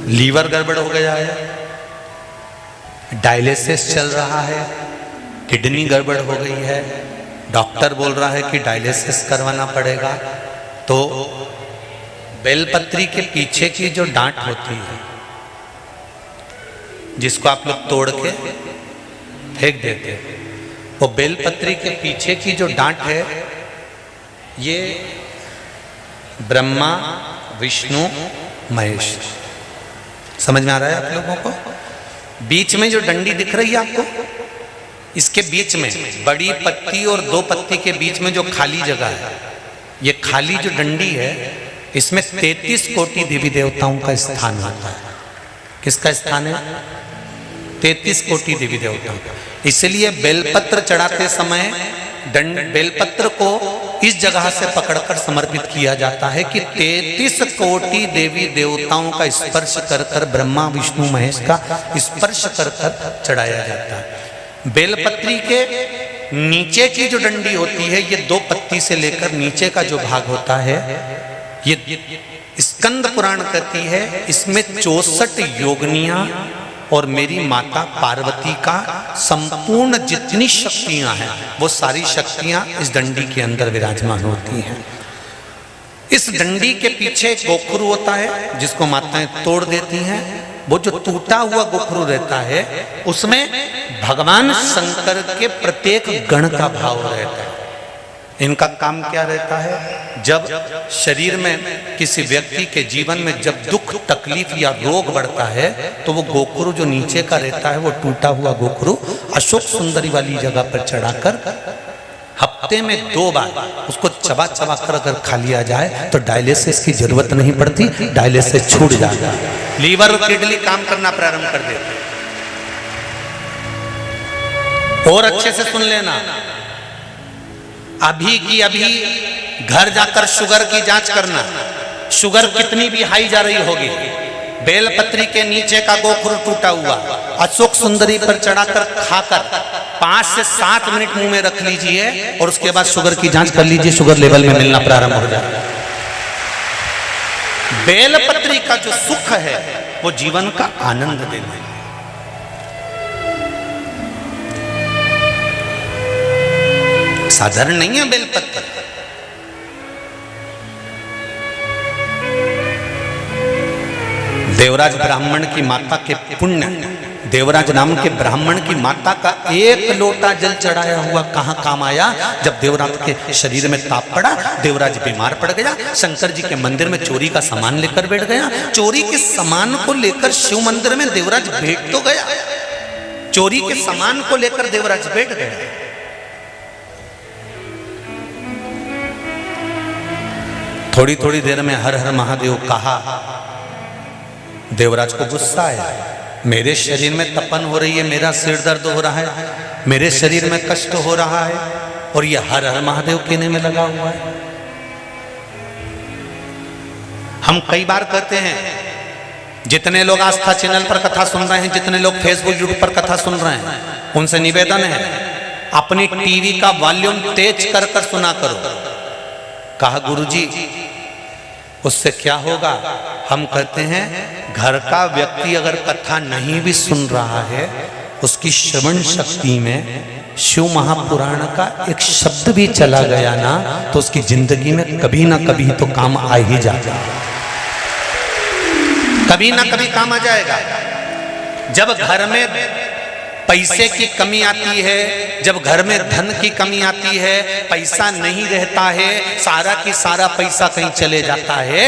Liver गड़बड़ हो गया है, डायलिसिस चल रहा है, किडनी गड़बड़ हो गई है, डॉक्टर बोल रहा है कि डायलिसिस करवाना पड़ेगा, तो बेलपत्री के पीछे की जो डांट होती है, जिसको आप लोग तोड़ के फेंक देते हैं, वो बेलपत्री के पीछे की जो डांट है, ये ब्रह्मा विष्णु महेश। समझ में आ रहा है आप लोगों को? बीच में जो डंडी दिख रही है आपको, इसके बीच में बड़ी पत्ती और दो पत्ती के बीच में जो खाली जगह है, ये खाली जो डंडी है, इसमें 33 कोटि देवी देवताओं का स्थान होता है। किसका स्थान है? 33 कोटि देवी देवताओं का। इसलिए बेलपत्र चढ़ाते समय बेलपत्र को इस जगह से पकड़कर समर्पित किया जाता है कि 33 कोटि देवी देवताओं का स्पर्श कर कर, ब्रह्मा विष्णु महेश का स्पर्श कर कर चढ़ाया जाता है। बेलपत्री के नीचे की जो डंडी होती है, ये 2 पत्ती से लेकर नीचे का जो भाग होता है, ये स्कंद पुराण कहती है, इसमें 64 योगनियां और मेरी माता पार्वती का संपूर्ण जितनी शक्तियां हैं, वो सारी शक्तियां इस डंडी के अंदर विराजमान होती हैं। इस डंडी के पीछे एक गोखरू होता है, जिसको माताएं तोड़ देती हैं। वो जो टूटा हुआ गोखरू रहता है, उसमें भगवान शंकर के प्रत्येक गण का भाव रहता है। इनका काम क्या रहता है? जब शरीर में किसी व्यक्ति के जीवन में जब दुख तकलीफ या रोग बढ़ता है, तो वो गोखरू जो नीचे का रहता है, वो टूटा हुआ गोखरू अशोक सुंदरी वाली जगह पर चढ़ाकर हफ्ते में 2 बार उसको चबा चबा कर अगर खा लिया जाए तो डायलिसिस की जरूरत नहीं पड़ती, डायलिसिस छूट जाता है, लीवर और किडनी काम करना प्रारंभ कर देते हैं। और अच्छे से सुन लेना, अभी की अभी घर जाकर शुगर की जांच करना, शुगर कितनी भी हाई जा रही होगी, बेलपत्री के नीचे का गोखरू टूटा हुआ अशोक सुंदरी पर चढ़ाकर खाकर 5 से 7 मिनट मुंह में रख लीजिए और उसके बाद शुगर की जांच कर लीजिए, शुगर लेवल में मिलना प्रारंभ हो जाएगा। बेलपत्री का जो सुख है वो जीवन का आनंद देना है। साधारण नहीं है बेलपत्र। देवराज ब्राह्मण की माता के पुण्य, देवराज नाम के ब्राह्मण की माता का 1 लोटा जल चढ़ाया हुआ कहां काम आया? जब देवराज के शरीर में ताप पड़ा, देवराज बीमार पड़ गया, शंकर जी के मंदिर में चोरी का सामान लेकर बैठ गया। चोरी के सामान को लेकर शिव मंदिर में देवराज बैठ तो गया, चोरी के सामान को लेकर देवराज बैठ गया। थोड़ी थोड़ी देर में हर हर महादेव कहा, देवराज को गुस्सा आया, मेरे शरीर में तपन हो रही है, मेरा सिर दर्द हो रहा है, मेरे शरीर में कष्ट हो रहा है, और ये हर हर महादेव कहने में लगा हुआ है। हम कई बार कहते हैं, जितने लोग आस्था चैनल पर कथा सुन रहे हैं, जितने लोग फेसबुक यूट्यूब पर कथा सुन रहे हैं, उनसे निवेदन है, अपनी टीवी का वॉल्यूम तेज कर कर सुना करो। कहा गुरुजी उससे क्या होगा? हम कहते हैं, घर का व्यक्ति अगर कथा नहीं भी सुन रहा है, उसकी श्रवण शक्ति में शिव महापुराण का एक शब्द भी चला गया ना, तो उसकी जिंदगी में कभी ना कभी तो काम आ ही जाएगा, कभी ना कभी काम आ जाएगा। जब घर में पैसे की कमी आती है, जब घर में धन की कमी आती है, पैसा नहीं रहता है, सारा की सारा पैसा कहीं चले जाता है,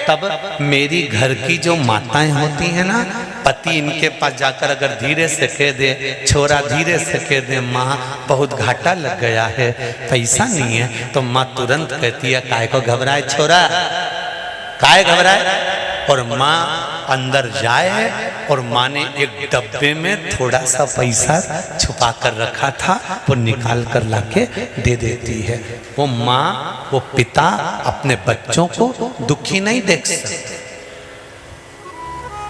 तब मेरी घर की जो माताएं होती हैं ना, पति इनके पास जाकर अगर धीरे से कह दे, छोरा धीरे से कह दे, माँ बहुत घाटा लग गया है, पैसा नहीं है, तो माँ तुरंत कहती है, काय को घबराए छोरा, काय घबराए? और माँ अंदर जाए और माँ ने एक डब्बे में थोड़ा सा पैसा छुपा कर रखा था, वो निकाल कर लाके दे देती है। वो माँ, वो पिता अपने बच्चों को दुखी नहीं देख सकते।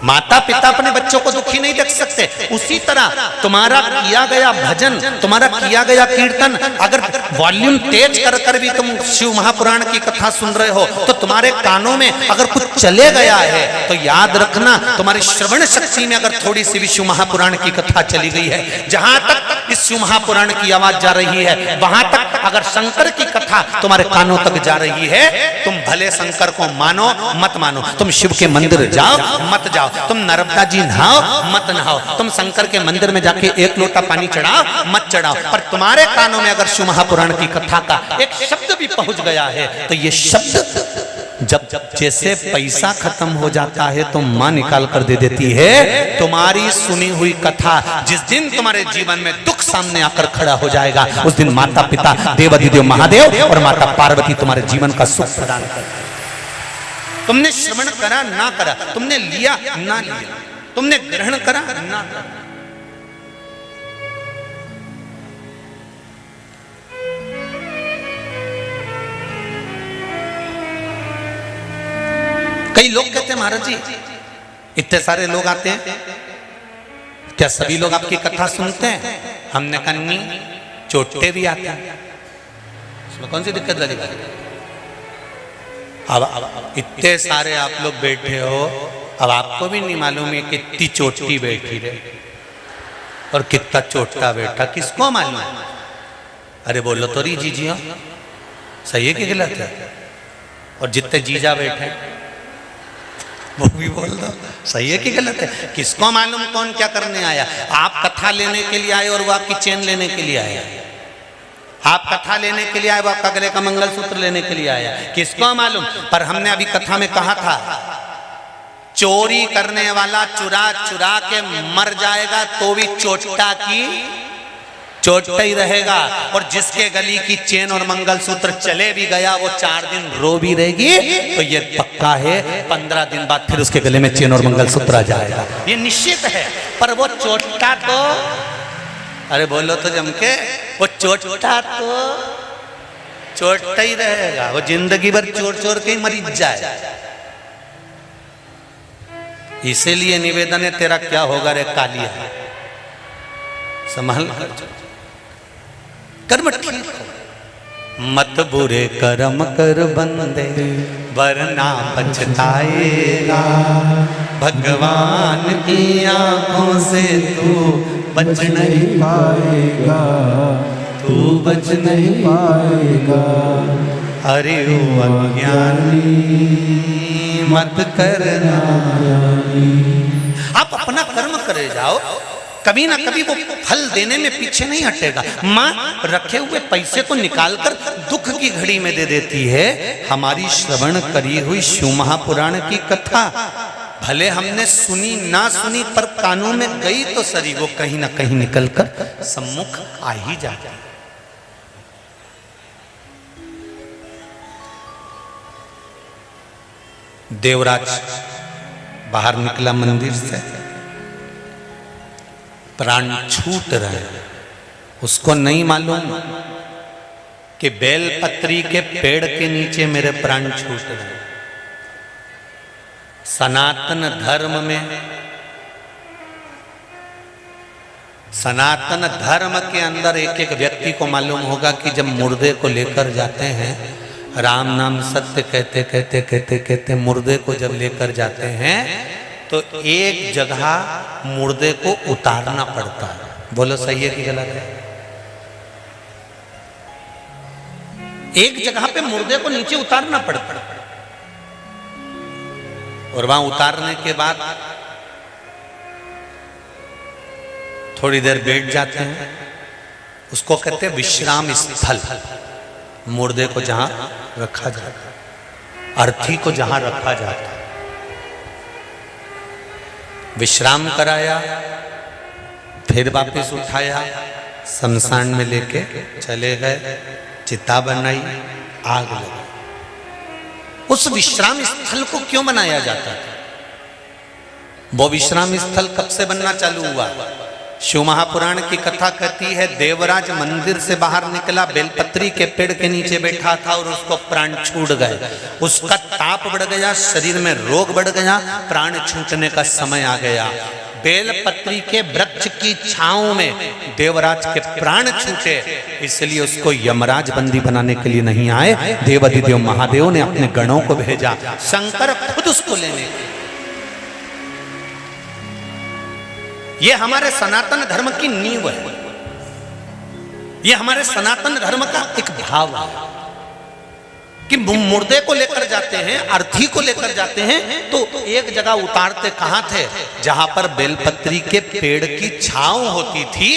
माता पिता अपने बच्चों को दुखी नहीं देख सकते। उसी तरह तुम्हारा किया गया भजन, तुम्हारा किया गया कीर्तन, अगर वॉल्यूम तेज कर कर भी तुम शिव महापुराण की कथा सुन रहे हो तो तुम्हारे कानों में अगर कुछ चले गया है तो याद रखना, तुम्हारी श्रवण शक्ति में अगर थोड़ी सी भी शिव महापुराण की कथा चली गई है, जहां तक इस शिव महापुराण की आवाज जा रही है वहां तक अगर शंकर की कथा तुम्हारे कानों तक जा रही है, तुम भले शंकर को मानो मत मानो, तुम शिव के मंदिर जाओ मत जाओ, तुम नर्मदा जी नहाओ मत नहाओ, तुम शंकर के मंदिर में जाके एक लोटा पानी चढ़ाओ मत चढ़ाओ, पर तुम्हारे कानों में अगर शिव महापुराण की कथा का एक शब्द भी पहुंच गया है तो ये शब्द जब जैसे पैसा खत्म हो जाता है तो मां निकाल कर दे देती है। तुम्हारी सुनी हुई कथा जिस दिन तुम्हारे जीवन में दुख सामने आकर खड़ा हो जाएगा, उस दिन माता पिता देवाधिदेव महादेव और माता पार्वती तुम्हारे जीवन का सुख प्रदान करेंगे। तुमने श्रवण करा ना करा, तुमने लिया ना लिया, तुमने ग्रहण करा ना करा, कई लोग कहते हैं महाराज जी इतने सारे लोग आते हैं, क्या सभी लोग आपकी कथा सुनते हैं? हमने कहा नहीं, चोटे भी आते हैं, इसमें कौन सी दिक्कत वाली बात है? अब इतने सारे आप लोग बैठे हो, अब आपको भी नहीं मालूम है कितनी चोटी बैठी रहे और कितना चोटा बैठा, किसको मालूम? अरे बोलो तो री जीजिया, सही है कि गलत है? और जितने जीजा बैठे वो भी बोल दो, सही है कि गलत है? किसको मालूम कौन क्या करने आया? आप कथा लेने के लिए आए और वो आपकी चेन लेने के लिए आया, आप कथा लेने के लिए आए वो आपका गले का मंगलसूत्र लेने के लिए आया, किसको मालूम? पर हमने अभी कथा में कहा था, चोरी करने वाला चुरा चुरा के मर जाएगा तो भी चोटा की चोटा ही रहेगा, और जिसके गली की चेन और मंगलसूत्र चले भी गया वो 4 दिन रो भी रहेगी, तो ये पक्का है 15 दिन बाद फिर उसके गले में चेन और मंगलसूत्र आ जाएगा, ये निश्चित है। पर वो चोटा तो, अरे बोलो तो जम के, वो चोटा तो चोटा ही रहेगा, वो जिंदगी भर चोर चोर के ही मरी जाए। इसीलिए निवेदन है, तेरा क्या होगा रे कालिया, संभाल कर्म ठीक हो, मत बुरे कर्म कर बंदे वरना पछताएगा, भगवान की आंखों से तू बच नहीं पाएगा, तू बच नहीं पाएगा। अरे ओ अज्ञानी मत करना, आप अपना कर्म करे जाओ, कभी ना कभी वो फल देने में पीछे नहीं हटेगा। माँ रखे हुए पैसे को निकालकर दुख की घड़ी में दे देती है। हमारी श्रवण करी हुई शिव महापुराण की कथा भले हमने सुनी ना सुनी, पर कानों में गई तो सरी, वो कहीं ना कहीं निकलकर सम्मुख आ ही जाती। देवराज बाहर निकला मंदिर से, प्राण छूट रहे, उसको नहीं मालूम कि बेलपत्री के पेड़ के नीचे मेरे प्राण छूट रहे। सनातन धर्म में, सनातन धर्म के अंदर एक एक व्यक्ति को मालूम होगा कि जब मुर्दे को लेकर जाते हैं, राम नाम सत्य कहते कहते कहते कहते मुर्दे को जब लेकर जाते हैं तो एक जगह मुर्दे को उतारना पड़ता है। बोलो सही है कि गलत है? एक जगह पे मुर्दे को नीचे उतारना पड़ता है, और वहां उतारने के बाद थोड़ी देर बैठ जाते हैं, उसको कहते हैं विश्राम स्थल। मुर्दे को जहां रखा जाता है, अर्थी को जहां रखा जाता है, विश्राम कराया, फिर वापस उठाया, शमशान में लेके चले गए, चिता बनाई, आग लगी। उस विश्राम स्थल को क्यों बनाया जाता था? वो विश्राम स्थल कब से बनना चालू हुआ? शिव महापुराण की कथा कहती है, देवराज मंदिर से बाहर निकला, बेलपत्री के पेड़ के नीचे बैठा था और उसको प्राण छूट गए। उसका ताप बढ़ गया, शरीर में रोग बढ़ गया, प्राण छूटने का समय आ गया। बेलपत्री के वृक्ष की छांव में देवराज के प्राण छूटे, इसलिए उसको यमराज बंदी बनाने के लिए नहीं आए, देवाधिदेव महादेव ने अपने गणों को भेजा, शंकर खुद उसको लेने के। ये हमारे सनातन धर्म की नींव है, ये हमारे सनातन धर्म का एक भाव है कि मुर्दे को लेकर जाते हैं, अर्थी को लेकर जाते हैं, तो एक जगह उतारते कहां थे, जहां पर बेलपत्री के पेड़ की छांव होती थी,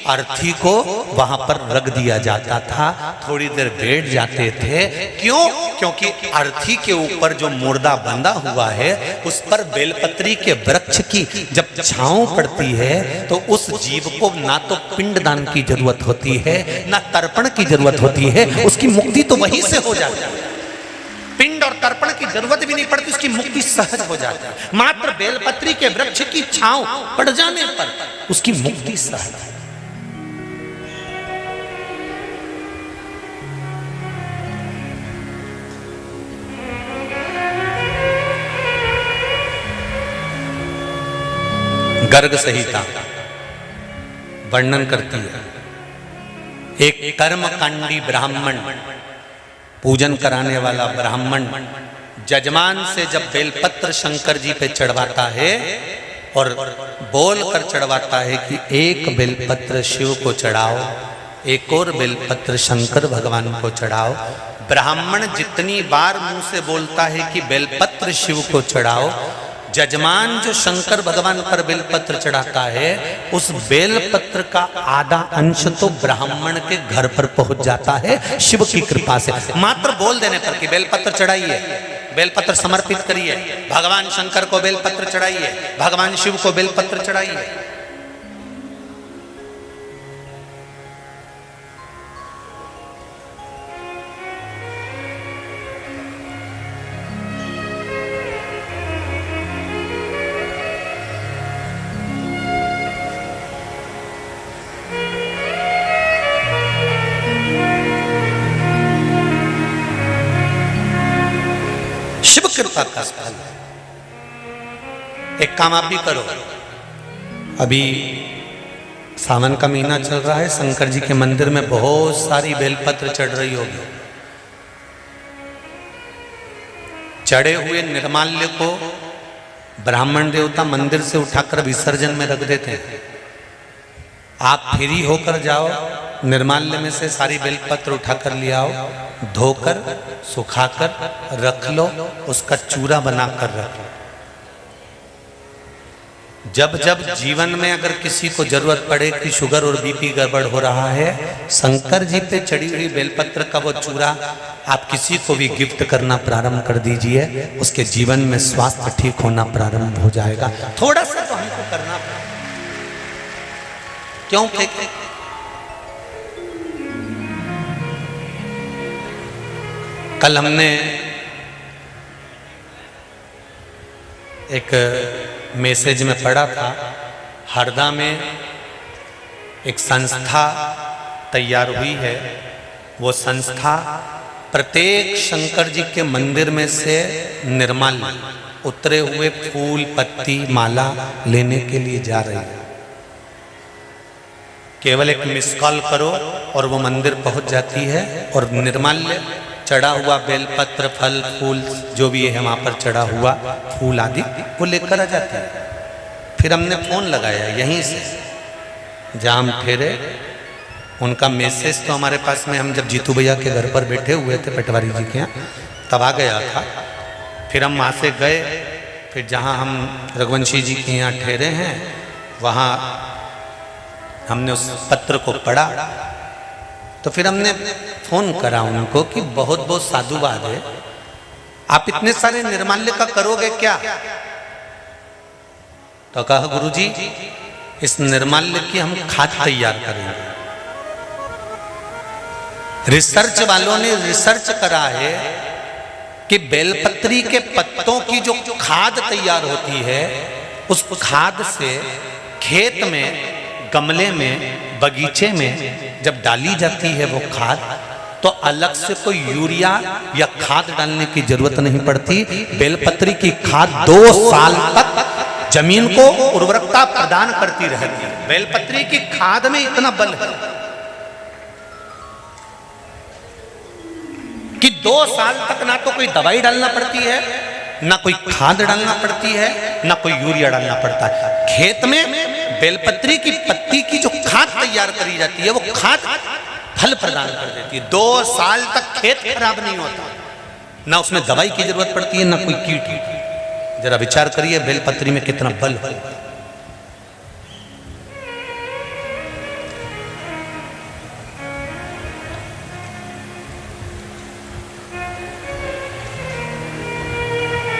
अर्थी को वहां पर रख दिया जाता था, थोड़ी देर बैठ जाते थे। क्यों? क्योंकि अर्थी के ऊपर जो मुर्दा बंधा हुआ है, उस पर बेलपत्री के वृक्ष की जब छांव पड़ती है, तो उस जीव को ना तो पिंडदान की जरूरत होती है, ना तर्पण की जरूरत होती है, उसकी मुक्ति तो वहीं से हो जाती है। पिंड और तर्पण की जरूरत भी नहीं पड़ती, उसकी मुक्ति सहज हो जाती है। मात्र बेलपत्री के वृक्ष की छांव पड़ जाने पर उसकी मुक्ति सहज है। गर्ग संहिता वर्णन करती है, एक कर्मकांडी ब्राह्मण, पूजन कराने वाला ब्राह्मण जजमान से जब बेलपत्र शंकर जी पे चढ़वाता है और बोल कर चढ़वाता है कि एक बेलपत्र शिव को चढ़ाओ, एक और बेलपत्र शंकर भगवान को चढ़ाओ, ब्राह्मण जितनी बार मुंह से बोलता है कि बेलपत्र शिव को चढ़ाओ, जजमान जो शंकर भगवान पर बेलपत्र चढ़ाता है, उस बेलपत्र का आधा अंश तो ब्राह्मण के घर पर पहुंच जाता है शिव की कृपा से। मात्र बोल देने पर कि बेलपत्र चढ़ाइए, बेलपत्र समर्पित करिए, भगवान शंकर को बेलपत्र चढ़ाइए, भगवान शिव को बेलपत्र चढ़ाइए। कृपा का फल। एक काम आप भी करो, अभी सावन का महीना चल रहा है, शंकर जी के मंदिर में बहुत सारी बेलपत्र चढ़ रही होगी। चढ़े हुए निर्माल्य को ब्राह्मण देवता मंदिर से उठाकर विसर्जन में रख देते हैं। आप फ्री होकर जाओ, निर्माल्य में से सारी बेलपत्र उठाकर ले आओ, धोकर सुखाकर रख लो, उसका चूरा बनाकर रख लो। जब जब जीवन में अगर किसी को जरूरत पड़े कि शुगर और बीपी गड़बड़ हो रहा है, शंकर जी पे चढ़ी हुई बेलपत्र का वो चूरा आप किसी को भी गिफ्ट करना प्रारंभ कर दीजिए, उसके जीवन में स्वास्थ्य ठीक होना प्रारंभ हो जाएगा। थोड़ा सा तो हमको करना पड़ेगा। क्यों फेंके? कल हमने एक मैसेज में पढ़ा था, हरदा में एक संस्था तैयार हुई है। वो संस्था प्रत्येक शंकर जी के मंदिर में से निर्माल्य, उतरे हुए फूल पत्ती माला लेने के लिए जा रही है। केवल एक मिस कॉल करो और वो मंदिर पहुंच जाती है और निर्माल्य, चढ़ा हुआ बेलपत्र, फल फूल जो भी है वहाँ पर चढ़ा हुआ फूल आदि वो लेकर आ जाते हैं। फिर हमने फ़ोन लगाया यहीं से जहाँ हम ठहरे, उनका मैसेज तो हमारे पास में, हम जब जीतू भैया के घर पर बैठे हुए थे पटवारी जी के यहाँ, तब आ गया था। फिर हम वहाँ से गए, फिर जहाँ हम रघुवंशी जी के यहाँ ठहरे हैं वहाँ हमने उस पत्र को पढ़ा। तो फिर हमने फोन करा उनको कि बहुत बहुत साधुवाद है, आप इतने सारे निर्माल्य का करोगे क्या? तो कहा गुरुजी इस निर्माल्य की हम खाद तैयार करेंगे। रिसर्च वालों ने रिसर्च करा है कि बेलपत्री के पत्तों की जो खाद तैयार होती है, उस खाद से खेत में गमले में, बगीचे में जब डाली जाती है वो खाद, तो अलग से कोई यूरिया या खाद डालने की जरूरत नहीं पड़ती। बेलपत्री की खाद 2 साल तक जमीन को उर्वरकता प्रदान करती रहती है। बेलपत्री की खाद में इतना बल है कि 2 साल तक ना तो कोई दवाई डालना पड़ती है, ना कोई खाद डालना पड़ती है, ना कोई यूरिया डालना पड़ता है। खेत में बेलपत्री की पत्ती की जो खाद तैयार करी जाती है वो खाद फल प्रदान कर देती है। 2 साल तक खेत खराब नहीं होता, ना उसमें दवाई की जरूरत पड़ती है, ना कोई कीट। जरा विचार करिए बेलपत्री में कितना बल है।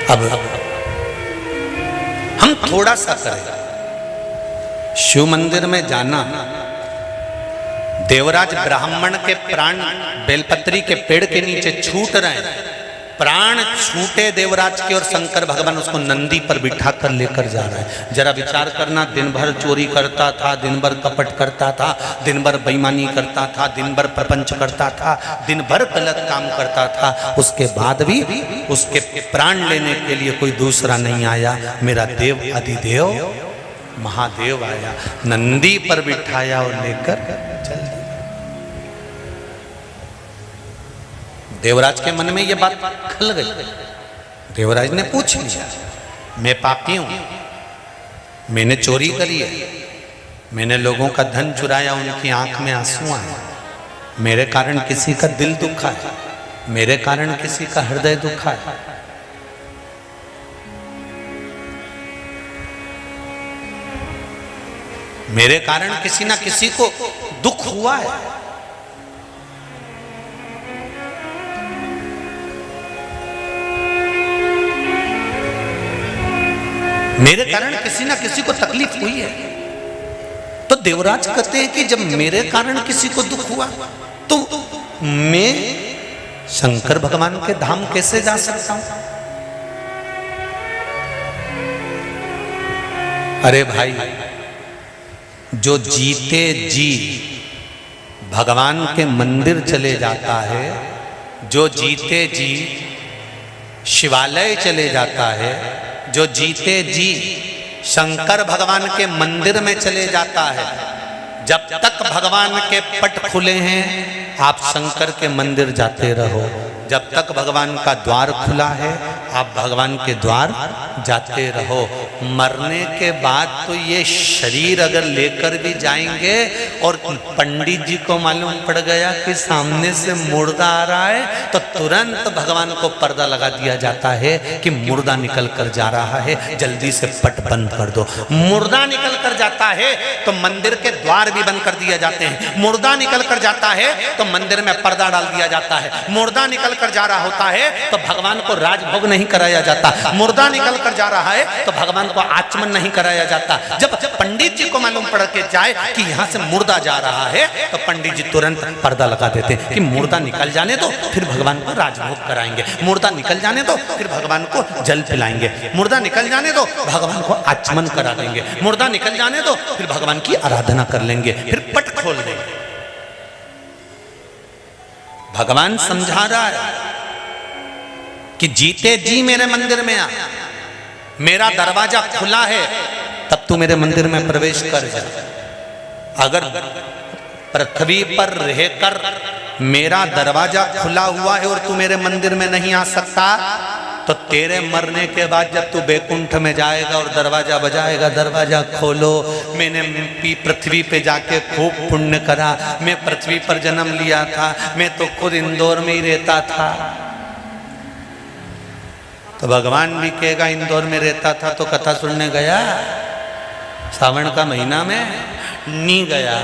अब हम थोड़ा सा करें, शिव मंदिर में जाना, देवराज ब्राह्मण के प्राण बेलपत्री के पेड़ के नीचे छूट रहे हैं, प्राण छूटे देवराज के और शंकर भगवान उसको नंदी पर बिठा कर लेकर जा रहे हैं। जरा विचार करना, दिन भर चोरी करता था, दिन भर कपट करता था, दिन भर बेईमानी करता था, दिन भर प्रपंच करता था, दिन भर गलत काम करता था, उसके बाद भी उसके प्राण लेने के लिए कोई दूसरा नहीं आया। मेरा देव अधिदेव महादेव आया, नंदी पर बिठाया और लेकर चल दिया। देवराज के मन में यह बात खल गई। देवराज ने पूछ लिया, मैं पापी हूं, मैंने चोरी करी है, मैंने लोगों का धन चुराया, उनकी आंख में आंसू आए, मेरे कारण किसी का दिल दुखा है, मेरे कारण किसी का हृदय दुखा है। मेरे कारण किसी ना किसी को दुख हुआ है। मेरे कारण किसी ना किसी को तकलीफ हुई है। तो देवराज कहते हैं कि जब मेरे कारण किसी को दुख हुआ तो मैं शंकर भगवान के धाम कैसे जा सकता हूं? अरे भाई, जो जीते जी भगवान के मंदिर चले जाता है, जो जीते जी शिवालय चले जाता है, जो जीते जी शंकर भगवान के मंदिर में चले जाता है, जब तक भगवान के पट खुले हैं आप शंकर के मंदिर जाते रहो। जब तक भगवान का द्वार खुला है आप भगवान के द्वार जाते रहो। मरने के बाद तो ये शरीर अगर लेकर भी जाएंगे और पंडित जी को मालूम पड़ गया कि सामने से मुर्दा आ रहा है तो तुरंत भगवान को पर्दा लगा दिया जाता है कि मुर्दा निकल कर जा रहा है, जल्दी से पट बंद कर दो। मुर्दा निकल कर जाता है तो मंदिर के द्वार भी बंद कर दिए जाते हैं। मुर्दा निकल कर जाता है तो मंदिर में पर्दा डाल दिया जाता है। मुर्दा निकल कर जा रहा होता है तो भगवान को राजभोग नहीं कराया जाता। मुर्दा निकल कर जा रहा है तो भगवान को आचमन नहीं कराया जाता। जब पंडित जी को मालूम पड़ के जाए कि यहाँ से मुर्दा जा रहा है तो पंडित जी तुरंत पर्दा लगा देते कि मुर्दा निकल जाने दो फिर भगवान को राजभोग कराएंगे, मुर्दा निकल जाने दो फिर भगवान को जल पिलाएंगे, मुर्दा निकल जाने दो भगवान को आचमन करा देंगे, मुर्दा निकल जाने दो फिर भगवान की आराधना कर लेंगे, फिर पट खोल देंगे। भगवान समझा रहा है कि जीते जी मेरे मंदिर में आ, मेरा दरवाजा खुला है, तब तू मेरे मंदिर में प्रवेश कर जा। अगर पृथ्वी पर रहकर मेरा दरवाजा खुला हुआ है और तू मेरे मंदिर में नहीं आ सकता तो तेरे मरने के बाद जब तू बैकुंठ में जाएगा और दरवाजा बजाएगा, दरवाजा खोलो, मैंने पृथ्वी पे जाके खूब पुण्य करा, मैं पृथ्वी पर जन्म लिया था, मैं तो खुद इंदौर में ही रहता था। तो भगवान भी कहेगा इंदौर में रहता था तो कथा सुनने गया सावन का महीना में? नहीं गया।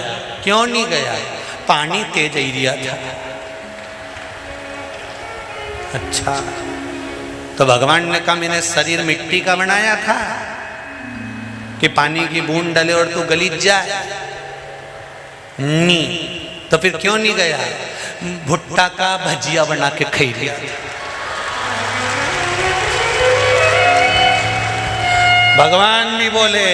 क्यों नहीं गया? पानी तेज एरिया था। अच्छा, तो भगवान ने कहा मैंने शरीर मिट्टी का बनाया था कि पानी की बूंद डले और तू गलीज जाए? नहीं। तो फिर क्यों नहीं गया? भुट्टा का भजिया बना के खाई लिया। भगवान भी बोले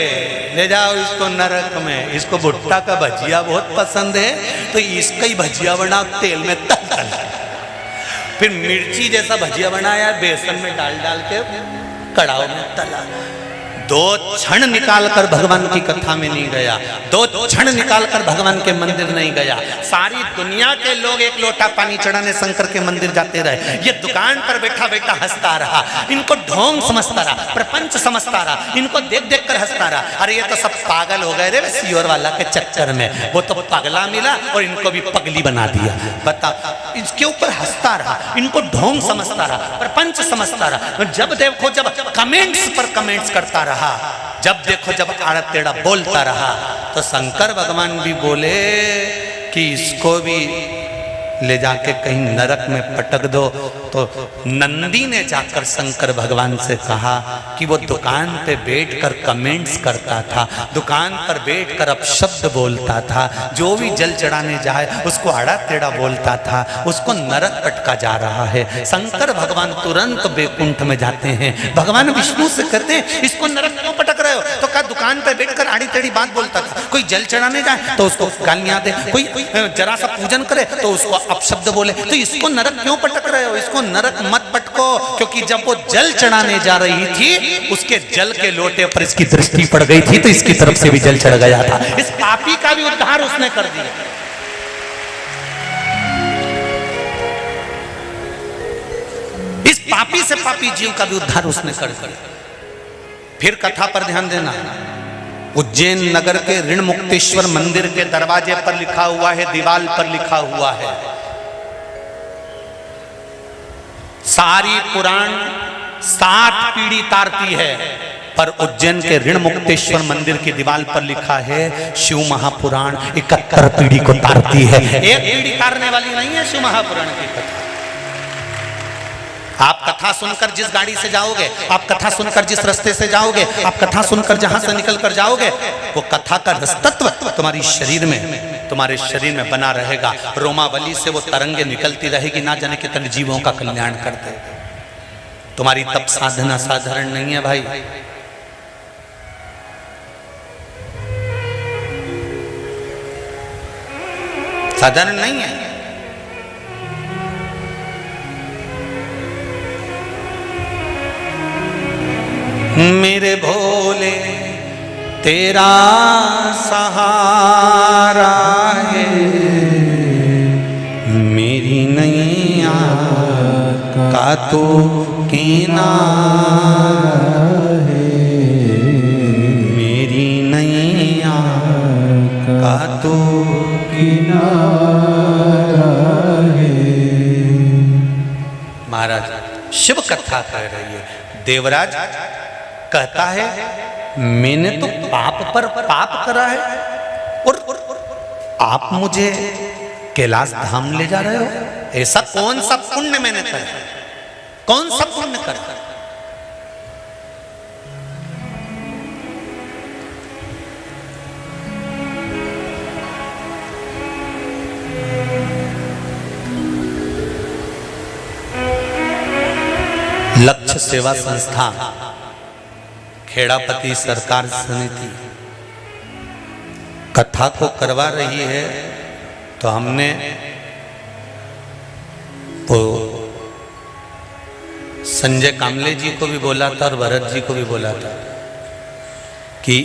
ले जाओ इसको नरक में, इसको भुट्टा का भजिया बहुत पसंद है तो इसका ही भजिया बनाओ तेल में तल तल। फिर मिर्ची जैसा भजिया बनाया बेसन में डाल डाल के कड़ाव में तला। 2 क्षण निकालकर भगवान की कथा में नहीं गया, 2 क्षण निकालकर भगवान के मंदिर नहीं गया। सारी दुनिया के लोग एक लोटा पानी चढ़ाने शंकर के मंदिर जाते रहे, ये दुकान पर बैठा बैठा हंसता रहा, इनको ढोंग समझता रहा, प्रपंच समझता रहा, इनको देख देख कर हंसता रहा। अरे ये तो सब पागल हो गए रे सियोर वाला के चक्कर में, वो तो पगला मिला और इनको भी पगली बना दिया। बता, इसके ऊपर हंसता रहा, इनको ढोंग समझता रहा, प्रपंच समझता रहा। जब देखो जब कमेंट्स पर कमेंट्स करता रहा, जब देखो जब आड़ा टेढ़ा बोलता रहा, तो शंकर भगवान भी बोले कि इसको भी ले जाके कहीं नरक में पटक दो। तो नंदी ने जाकर शंकर भगवान से कहा कि वो दुकान पे बैठकर कमेंट्स करता था, दुकान पर बैठकर अपशब्द बोलता था, जो भी जल चढ़ाने जाए उसको आड़ा टेढ़ा बोलता था, उसको नरक पटका जा रहा है। शंकर भगवान तुरंत बैकुंठ में जाते हैं, भगवान विष्णु से कहते हैं इसको नरक क्यों पटक रहे हो? तो कहा दुकान पे बैठकर आड़ी टेढ़ी बात बोलता था, कोई जल चढ़ाने जाए तो उसको गालियां दे, कोई जरा सा पूजन करे तो उसको अपशब्द बोले, तो इसको नरक क्यों पटक रहे हो? इसको नरक मत पटको, क्योंकि जब वो जल चढ़ाने जा रही थी उसके जल के लोटे पर इसकी दृष्टि पड़ गई थी तो इसकी तरफ से भी जल चढ़ गया था। इस पापी का भी उद्धार उसने कर दिया। इस पापी से पापी जीव का भी उद्धार उसने कर दिया। फिर कथा पर ध्यान देना, उज्जैन नगर के ऋण मुक्तेश्वर मंदिर के दरवाजे पर लिखा हुआ है, दीवाल पर लिखा हुआ है, सारी पुराण 7 पीढ़ी तारती है, पर उज्जैन के ऋण मुक्तेश्वर मंदिर की दीवार पर लिखा है शिव महापुराण 71 पीढ़ी को तारती है। एक पीढ़ी तारने वाली नहीं है शिव महापुराण की कथा। आप कथा सुनकर जिस गाड़ी से जाओगे, आप कथा सुनकर जिस रास्ते से जाओगे, आप कथा सुनकर जहां से निकल कर जाओगे, वो कथा का रसतत्व तुम्हारी शरीर में, तुम्हारे शरीर में बना रहेगा। रोमावली से वो तरंगे निकलती रहेगी, ना जाने कितने जीवों का कल्याण कर दे। तुम्हारी तप साधना साधारण नहीं है भाई। साधारण नहीं है। मेरे भोले तेरा सहारा है, मेरी नैया का तो किनारा है, मेरी नैया का तो किनारा है। महाराज शिव कथा कह रही है। देवराज कहता है मैंने तो पाप पर पाप करा है और आप मुझे कैलाश धाम ले जा रहे हो? ऐसा कौन सा पुण्य मैंने करा? कौन सा पुण्य करा? लक्ष्य सेवा संस्था खेड़ापति सरकार समिति कथा को करवा रही है, तो हमने वो संजय कामले जी को भी बोला था और भरत जी को भी बोला था कि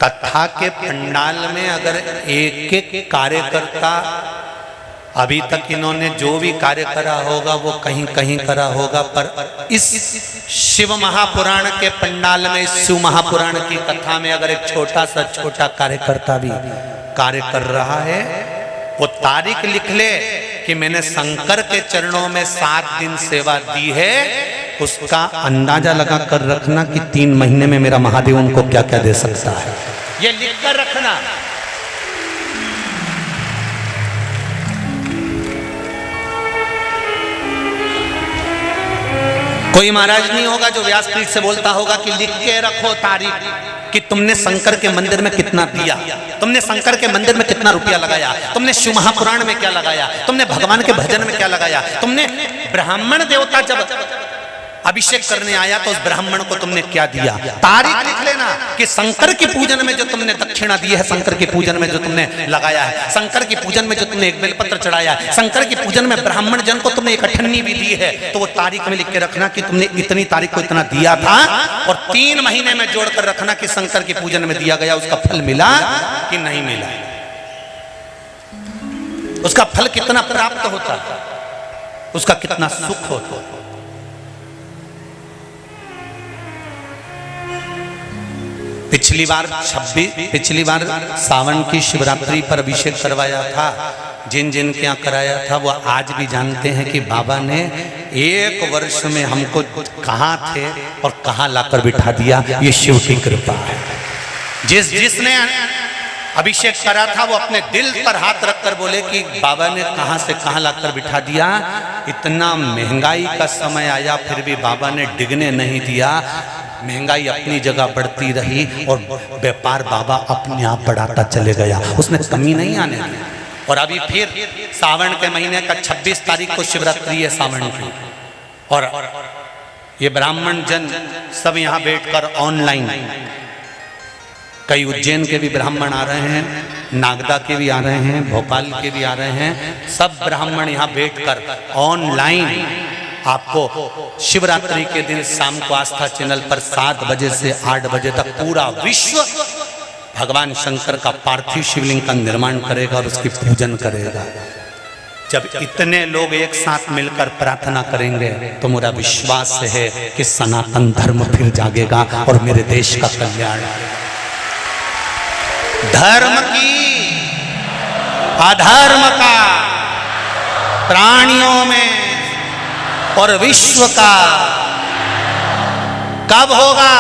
कथा के पंडाल में अगर एक एक कार्यकर्ता, अभी तक इन्होंने जो भी कार्य करा होगा वो कहीं कहीं करा होगा, पर इस शिव महापुराण के पंडाल में, इस शिव महापुराण की कथा में अगर एक छोटा सा छोटा कार्यकर्ता भी कार्य कर रहा है, वो तारीख लिख ले कि मैंने शंकर के चरणों में 7 दिन सेवा दी है, उसका अंदाजा लगा कर रखना कि 3 महीने में मेरा महादेव उनको क्या क्या दे सकता है। ये लिख कर रखना। कोई महाराज नहीं होगा जो व्यासपीठ से बोलता होगा कि लिख के रखो तारीख कि तुमने शंकर के मंदिर में कितना दिया, तुमने शंकर के मंदिर में कितना रुपया लगाया, तुमने शिव महापुराण में क्या लगाया, तुमने भगवान के भजन में क्या लगाया, तुमने ब्राह्मण देवता जब अभिषेक करने आया तो उस ब्राह्मण को तुमने क्या दिया? तारीख लिख लेना कि शंकर के पूजन में जो तुमने दक्षिणा दी है, शंकर के पूजन में जो तुमने लगाया है, शंकर के पूजन में जो तुमने एक बेलपत्र चढ़ाया है, शंकर के पूजन में ब्राह्मण जन को तुमने एक अठन्नी भी दी है, तो वो तारीख में लिख के रखना कि तुमने इतनी तारीख को इतना दिया था, और 3 महीने में जोड़कर रखना कि शंकर के पूजन में दिया गया उसका फल मिला कि नहीं मिला, उसका फल कितना प्राप्त होता, उसका कितना सुख होता। पिछली बार सावन की शिवरात्रि पर अभिषेक करवाया था, जिन जिन के यहाँ कराया था वो आज भी जानते हैं कि बाबा ने 1 वर्ष में हमको कहाँ थे और कहाँ लाकर बिठा दिया। ये शिव की कृपा है। जिसने अभिषेक करा था वो अपने दिल पर हाथ रखकर बोले कि बाबा ने कहाँ से कहाँ लाकर बिठा दिया। इतना महंगाई का समय आया फिर भी बाबा ने डिगने नहीं दिया, महंगाई अपनी जगह बढ़ती रही और व्यापार बाबा अपने आप बढ़ाता चले गया, उसने कमी नहीं आने दी। और अभी फिर सावन के महीने का 26 तारीख को शिवरात्रि है सावन की, और ये ब्राह्मण जन सब यहाँ बैठकर ऑनलाइन, कई उज्जैन के भी ब्राह्मण आ रहे हैं, नागदा के भी आ रहे हैं, भोपाल के भी आ रहे हैं, सब ब्राह्मण यहाँ बैठकर ऑनलाइन आपको शिवरात्रि के दिन शाम को आस्था चैनल पर 7 बजे से 8 बजे तक पूरा विश्व भगवान शंकर का पार्थिव शिवलिंग का निर्माण करेगा और उसकी पूजन करेगा। जब इतने लोग एक साथ मिलकर प्रार्थना करेंगे तो मेरा विश्वास है कि सनातन धर्म फिर जागेगा और मेरे देश का कल्याण। धर्म की अधर्म का, प्राणियों में और विश्व का कब होगा?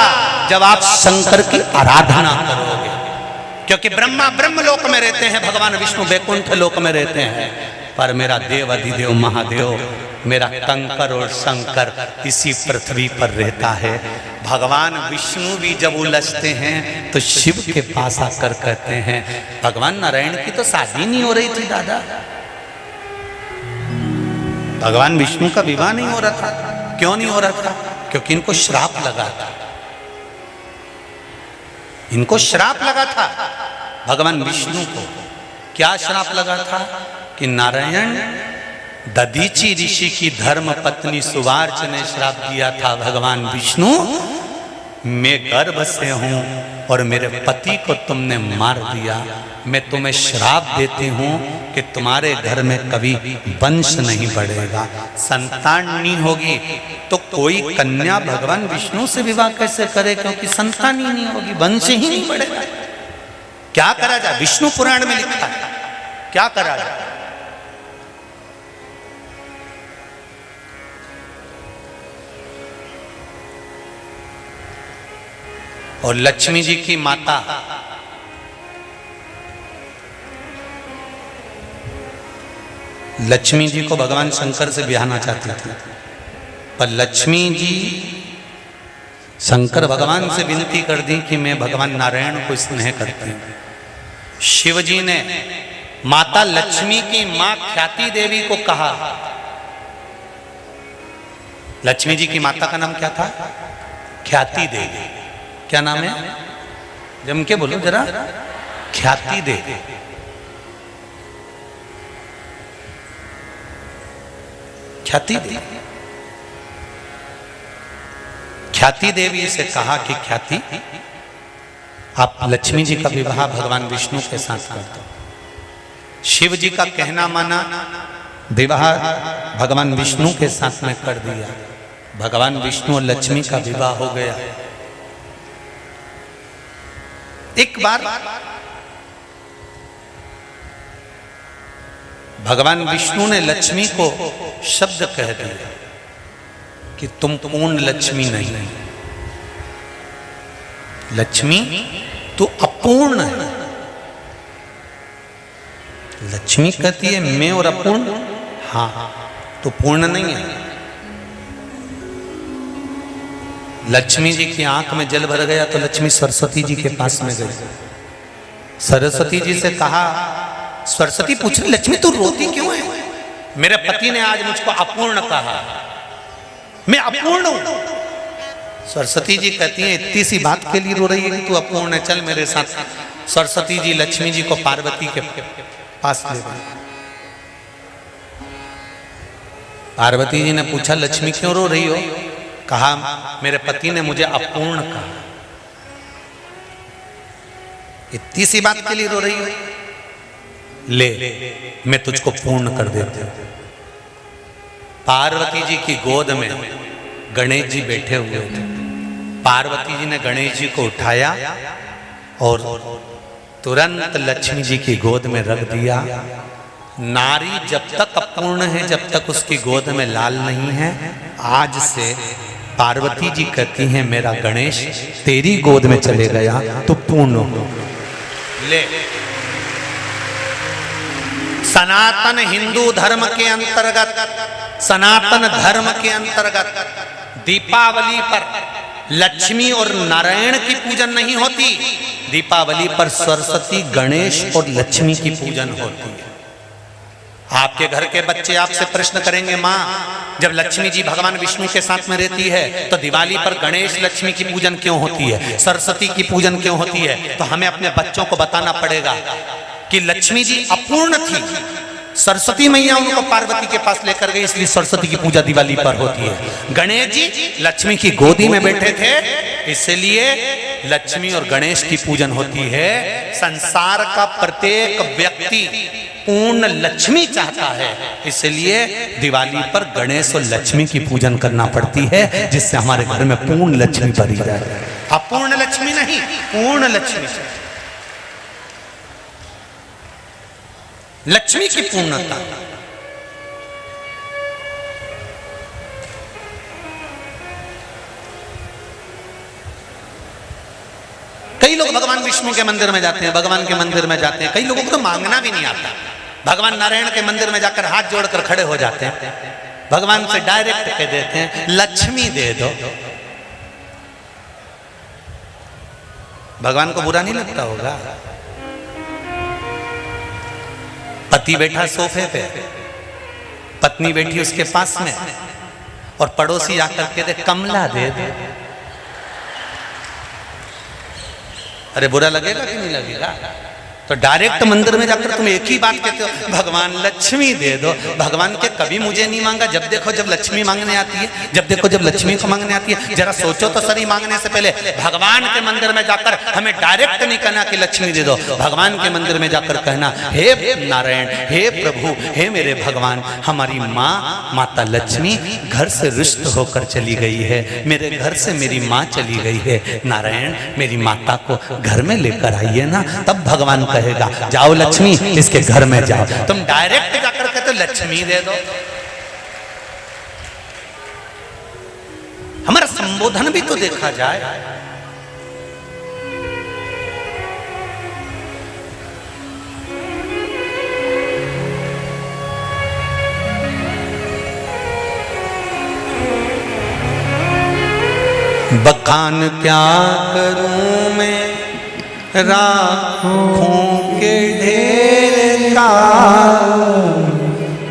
जब आप शंकर की आराधना करोगे, क्योंकि ब्रह्मा ब्रह्मलोक में रहते हैं, भगवान विष्णु वैकुंठ लोक में रहते हैं, पर मेरा देव अधिदेव महादेव, मेरा कंकर और शंकर इसी पृथ्वी पर रहता है। भगवान विष्णु भी जब उलझते हैं तो शिव के पास आकर कहते हैं, भगवान नारायण की तो शादी नहीं हो रही थी दादा, भगवान विष्णु का विवाह नहीं हो रहा था। क्यों नहीं हो रहा था? क्योंकि इनको श्राप लगा था, इनको श्राप लगा था भगवान विष्णु को। क्या श्राप लगा था? कि नारायण दधीची ऋषि की धर्म पत्नी सुवार्च ने श्राप दिया था, भगवान विष्णु मैं गर्भ से हूं और मेरे पति को तुमने मार दिया, मैं तुम्हें श्राप देती हूं कि तुम्हारे घर में कभी वंश नहीं बढ़ेगा, संतान नहीं होगी। तो कोई कन्या भगवान विष्णु से विवाह कैसे करे? क्योंकि संतान ही नहीं होगी, वंश ही नहीं बढ़ेगा। क्या करा जाए? विष्णु पुराण में लिखा है, क्या करा जाए? और लक्ष्मी जी की माता लक्ष्मी जी को भगवान शंकर से ब्याहना चाहती थी, पर लक्ष्मी जी शंकर भगवान से विनती कर दी कि मैं भगवान नारायण को स्नेह करती हूँ। शिव जी ने माता लक्ष्मी की मां ख्याति देवी को कहा, लक्ष्मी जी की माता का नाम क्या था? ख्याति देवी। क्या नाम है? जम के बोलो जरा। ख्याति देवी। ख्याति देवी, ख्याति देवी से कहा कि ख्याति आप लक्ष्मी जी का विवाह भगवान विष्णु के साथ कर दो। शिव जी का कहना माना, विवाह भगवान विष्णु के साथ में कर दिया। भगवान विष्णु और लक्ष्मी का विवाह हो गया। एक बार भगवान विष्णु ने लक्ष्मी को शब्द कह दिया कि तुम पूर्ण लक्ष्मी नहीं, लक्ष्मी तो अपूर्ण है। लक्ष्मी कहती है मैं और अपूर्ण, हाँ तो पूर्ण नहीं है। लक्ष्मी जी की आंख में जल भर गया तो लक्ष्मी सरस्वती जी के पास में गई। सरस्वती जी से कहा, सरस्वती पूछ रही लक्ष्मी तू रोती क्यों है? मेरे पति ने आज मुझको अपूर्ण कहा। मैं अपूर्ण हूं। सरस्वती जी कहती हैं इतनी सी बात के लिए रो रही है कि तू अपूर्ण है, चल मेरे साथ। सरस्वती जी लक्ष्मी जी को पार्वती के पास ले गई। पार्वती जी ने पूछा लक्ष्मी क्यों रो रही हो? कहा मेरे पति ने मुझे अपूर्ण कहा। इतनी सी बात के लिए रो रही हो? ले मैं तुझको पूर्ण कर देती हूं। पार्वती जी की गोद में गणेश जी बैठे हुए थे। पार्वती जी ने गणेश जी को उठाया और तुरंत लक्ष्मी जी की गोद में रख दिया। नारी जब तक अपूर्ण है, जब तक उसकी गोद में लाल नहीं है, आज से पार्वती जी कहती हैं मेरा गणेश तेरी गोद में चले गया तो पूर्ण हो। ले सनातन हिंदू धर्म के अंतर्गत, सनातन धर्म के अंतर्गत दीपावली पर लक्ष्मी और नारायण की पूजन नहीं होती। दीपावली पर सरस्वती, गणेश और लक्ष्मी की पूजन होती है। आपके घर के बच्चे आपसे प्रश्न करेंगे माँ जब लक्ष्मी जी भगवान विष्णु के साथ में रहती है तो दिवाली पर गणेश लक्ष्मी की पूजन क्यों होती है, सरस्वती की पूजन क्यों होती है? तो हमें अपने बच्चों को बताना पड़ेगा कि लक्ष्मी जी अपूर्ण थी, सरस्वती मैया उनको पार्वती के पास लेकर गई, इसलिए सरस्वती की पूजा दिवाली पर होती है। गणेश जी लक्ष्मी की गोदी में बैठे थे, इसलिए लक्ष्मी और गणेश की पूजन होती है। संसार का प्रत्येक व्यक्ति पूर्ण लक्ष्मी चाहता है, इसलिए दिवाली पर गणेश और लक्ष्मी की पूजन करना पड़ती है, जिससे हमारे घर में पूर्ण लक्ष्मी भरी जाए। अपूर्ण लक्ष्मी नहीं, पूर्ण लक्ष्मी, लक्ष्मी की पूर्णता। कई लोग भगवान विष्णु के मंदिर में जाते हैं, भगवान के मंदिर में जाते हैं, कई लोगों को तो मांगना भी नहीं आता। भगवान नारायण के मंदिर में जाकर हाथ जोड़कर खड़े हो जाते हैं, भगवान से डायरेक्ट कह देते हैं लक्ष्मी दे दो। भगवान को बुरा नहीं लगता होगा? पति बैठा सोफे पे, पत्नी बैठी उसके पास में, और पड़ोसी आकर के दे कमला दे दे। अरे बुरा लगेगा कि नहीं लगेगा? तो डायरेक्ट मंदिर में जाकर तुम एक ही बात कहते हो भगवान लक्ष्मी दे दो। भगवान के कभी मुझे नहीं मांगा, जब देखो जब लक्ष्मी मांगने आती है, जब देखो जब लक्ष्मी को मांगने आती है। जरा सोचो तो सही, मांगने से पहले भगवान के मंदिर में जाकर हमें डायरेक्ट नहीं कहना कि लक्ष्मी दे दो। भगवान के मंदिर में जाकर कहना हे नारायण, हे प्रभु, हे मेरे भगवान, हमारी माँ माता लक्ष्मी घर से रुष्ट होकर चली गई है, मेरे घर से मेरी माँ चली गई है। नारायण मेरी माता को घर में लेकर आइए ना, तब भगवान कहेगा जाओ लक्ष्मी इसके घर में जाओ। तुम डायरेक्ट जाकर कहते हो लक्ष्मी दे दो। हमारा संबोधन भी तो देखा जाए। बखान क्या करूं मैं राखों के ढेर का,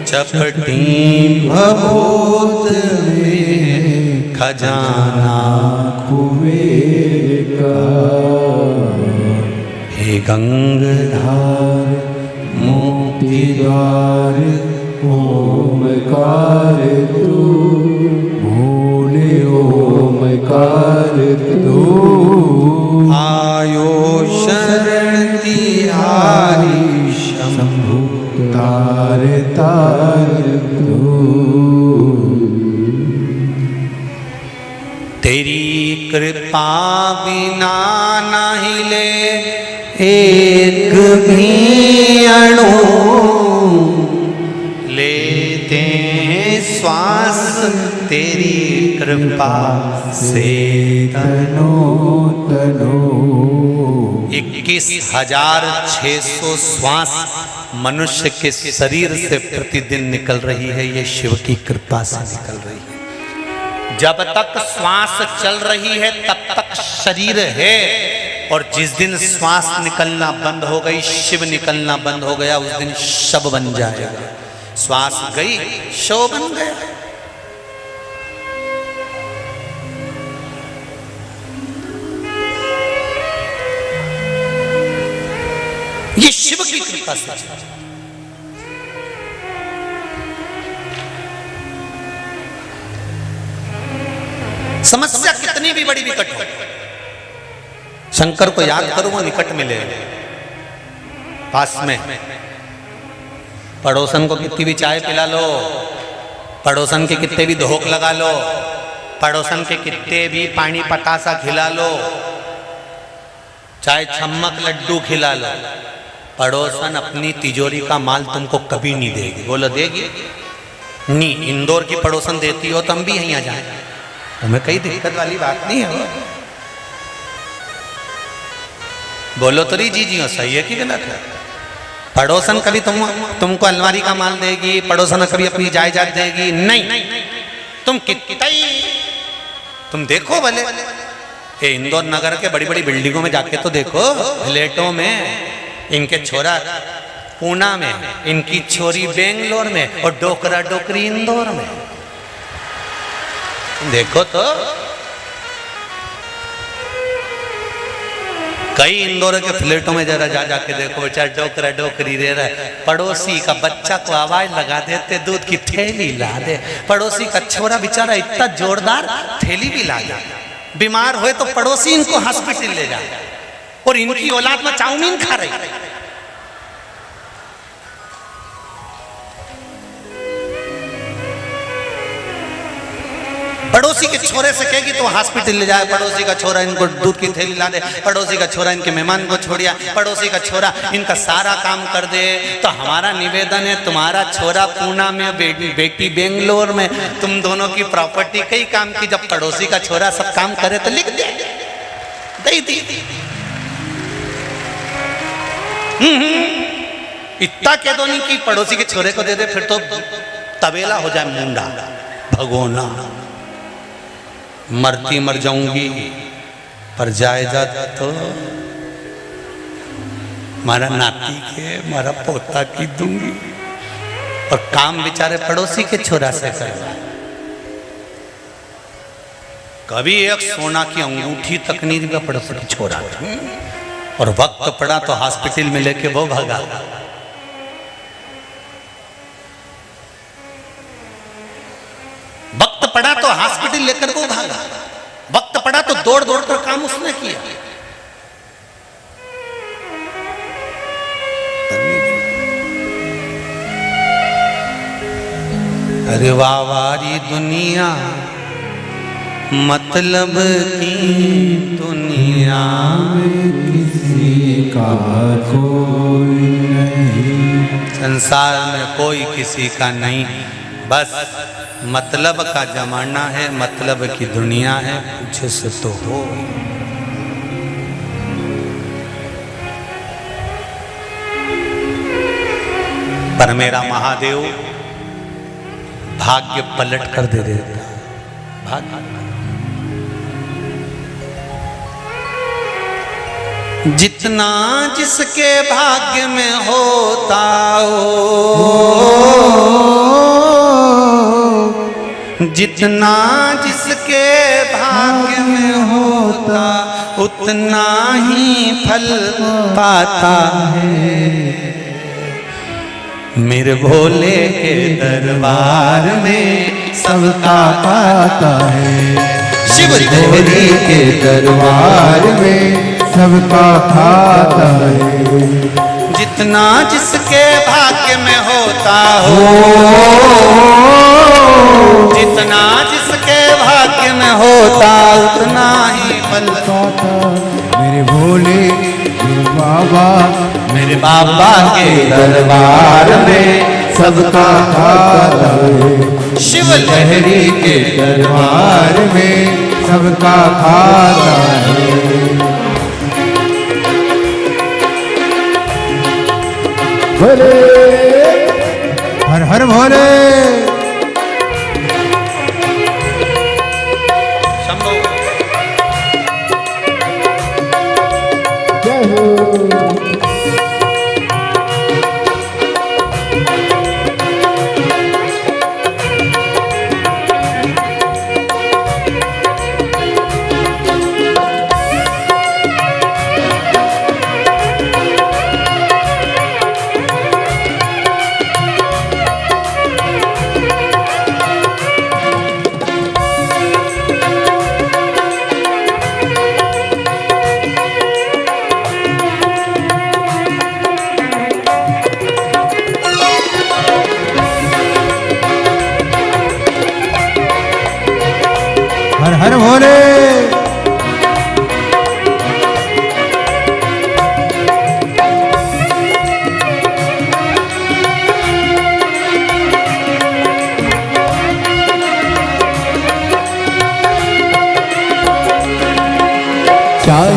चपटी भभूत में खजाना कुबेर का। हे गंगाधार मोती द्वार ओमकार तू, भोले ओमकार तू। आयो शरण तिहारी शंभु तार तार तू। तेरी कृपा बिना नहीं ले एक भी अणु, लेते हैं श्वास तेरी कृपा से तनो तनो। 21,600 श्वास मनुष्य के शरीर से प्रतिदिन निकल रही है, ये शिव की कृपा से निकल रही है। जब तक श्वास चल रही है तब तक शरीर है, और जिस दिन श्वास निकलना बंद हो गई, शिव निकलना बंद हो गया, उस दिन शव बन जाएगा। श्वास गई शव बन गया। ये शिव की कृपा से। समस्या कितनी भी बड़ी विकट हो, शंकर को याद करो, वो निकट मिले, पास में। पड़ोसन को कितनी भी चाय पिला लो, पड़ोसन के कितने भी धोख लगा लो, पड़ोसन के कितने भी पानी पतासा खिला लो, चाहे छम्मक लड्डू खिला लो, पड़ोसन अपनी तिजोरी का माल तुमको कभी नहीं देगी। बोलो देगी? नहीं। इंदौर की पड़ोसन देती हो तो हम भी यहीं आ जाए, हमें कई दिक्कत वाली बात नहीं है। बोलो तो री जी हो, सही है कि गलत है? पड़ोसन कभी तुमको अलमारी का माल देगी, पड़ोसन कभी अपनी जायदाद देगी? नहीं। तुम कितना तुम देखो भले ये इंदौर नगर के बड़ी बड़ी बिल्डिंगों में जाके तो देखो, फ्लैटों में इनके छोरा पूना में, इनकी छोरी बेंगलोर में, और डोकरा डोकरी इंदौर में। देखो तो कई इंदौर के फ्लैटों में जरा जा जाके देखो, बेचारा डोकरा डोकरी दे रहा है, पड़ोसी का बच्चा को आवाज लगा देते दूध की थैली ला दे, पड़ोसी का छोरा बेचारा इतना जोरदार थैली भी ला जाए, बीमार हुए तो पड़ोसी इनको हॉस्पिटल ले जाए, और इनकी औलाद में चाउमीन खा रही। पड़ोसी के छोरे से कहेगी तो हॉस्पिटल ले जाए, पड़ोसी का छोरा इनको दूध की थैली ला दे, पड़ोसी का छोरा इनके मेहमान को छोड़िया, पड़ोसी का छोरा इनका सारा काम कर दे। तो हमारा निवेदन है, तुम्हारा छोरा पूना में, बेटी बेंगलोर में, तुम दोनों की प्रॉपर्टी कई काम की, जब पड़ोसी का छोरा सब काम करे तो लिख दे, दे दी। इतना कह दो नहीं कि पड़ोसी के छोरे को दे दे, फिर तो तबेला हो जाए मुंडा भगोना। मरती मर जाऊंगी पर जायदाद तो मारा नाती के, मारा पोता की दूंगी, और काम बेचारे पड़ोसी के छोरा से करवा। कभी एक सोना की अंगूठी तक नहीं दिया पड़ोसी की छोरा, और वक्त पड़ा तो हॉस्पिटल में लेके वो भागा। वक्त पड़ा तो हॉस्पिटल लेकर वो भागा, वक्त पड़ा तो दौड़ दौड़ कर काम उसने किया। अरे वाह वारी दुनिया, मतलब की दुनिया किसी का कोई नहीं, संसार में कोई किसी का नहीं, बस मतलब का जमाना है, मतलब की दुनिया है, पूछे से तो हो। पर मेरा महादेव भाग्य पलट कर दे देता, भाग्य। जितना जिसके भाग्य में होता हो, जितना जिसके भाग्य में होता उतना ही फल पाता है। मेरे भोले के दरबार में सबका पाता है, शिव भोले के दरबार में सबका खाता है। जितना जिसके भाग्य में होता हो, जितना जिसके भाग्य में होता उतना ही फल पाता। मेरे भोले मेरे बाबा के दरबार में सबका खाता है। शिव लहरी के दरबार में सबका खाता है। भोले हर हर भोले। जय हो।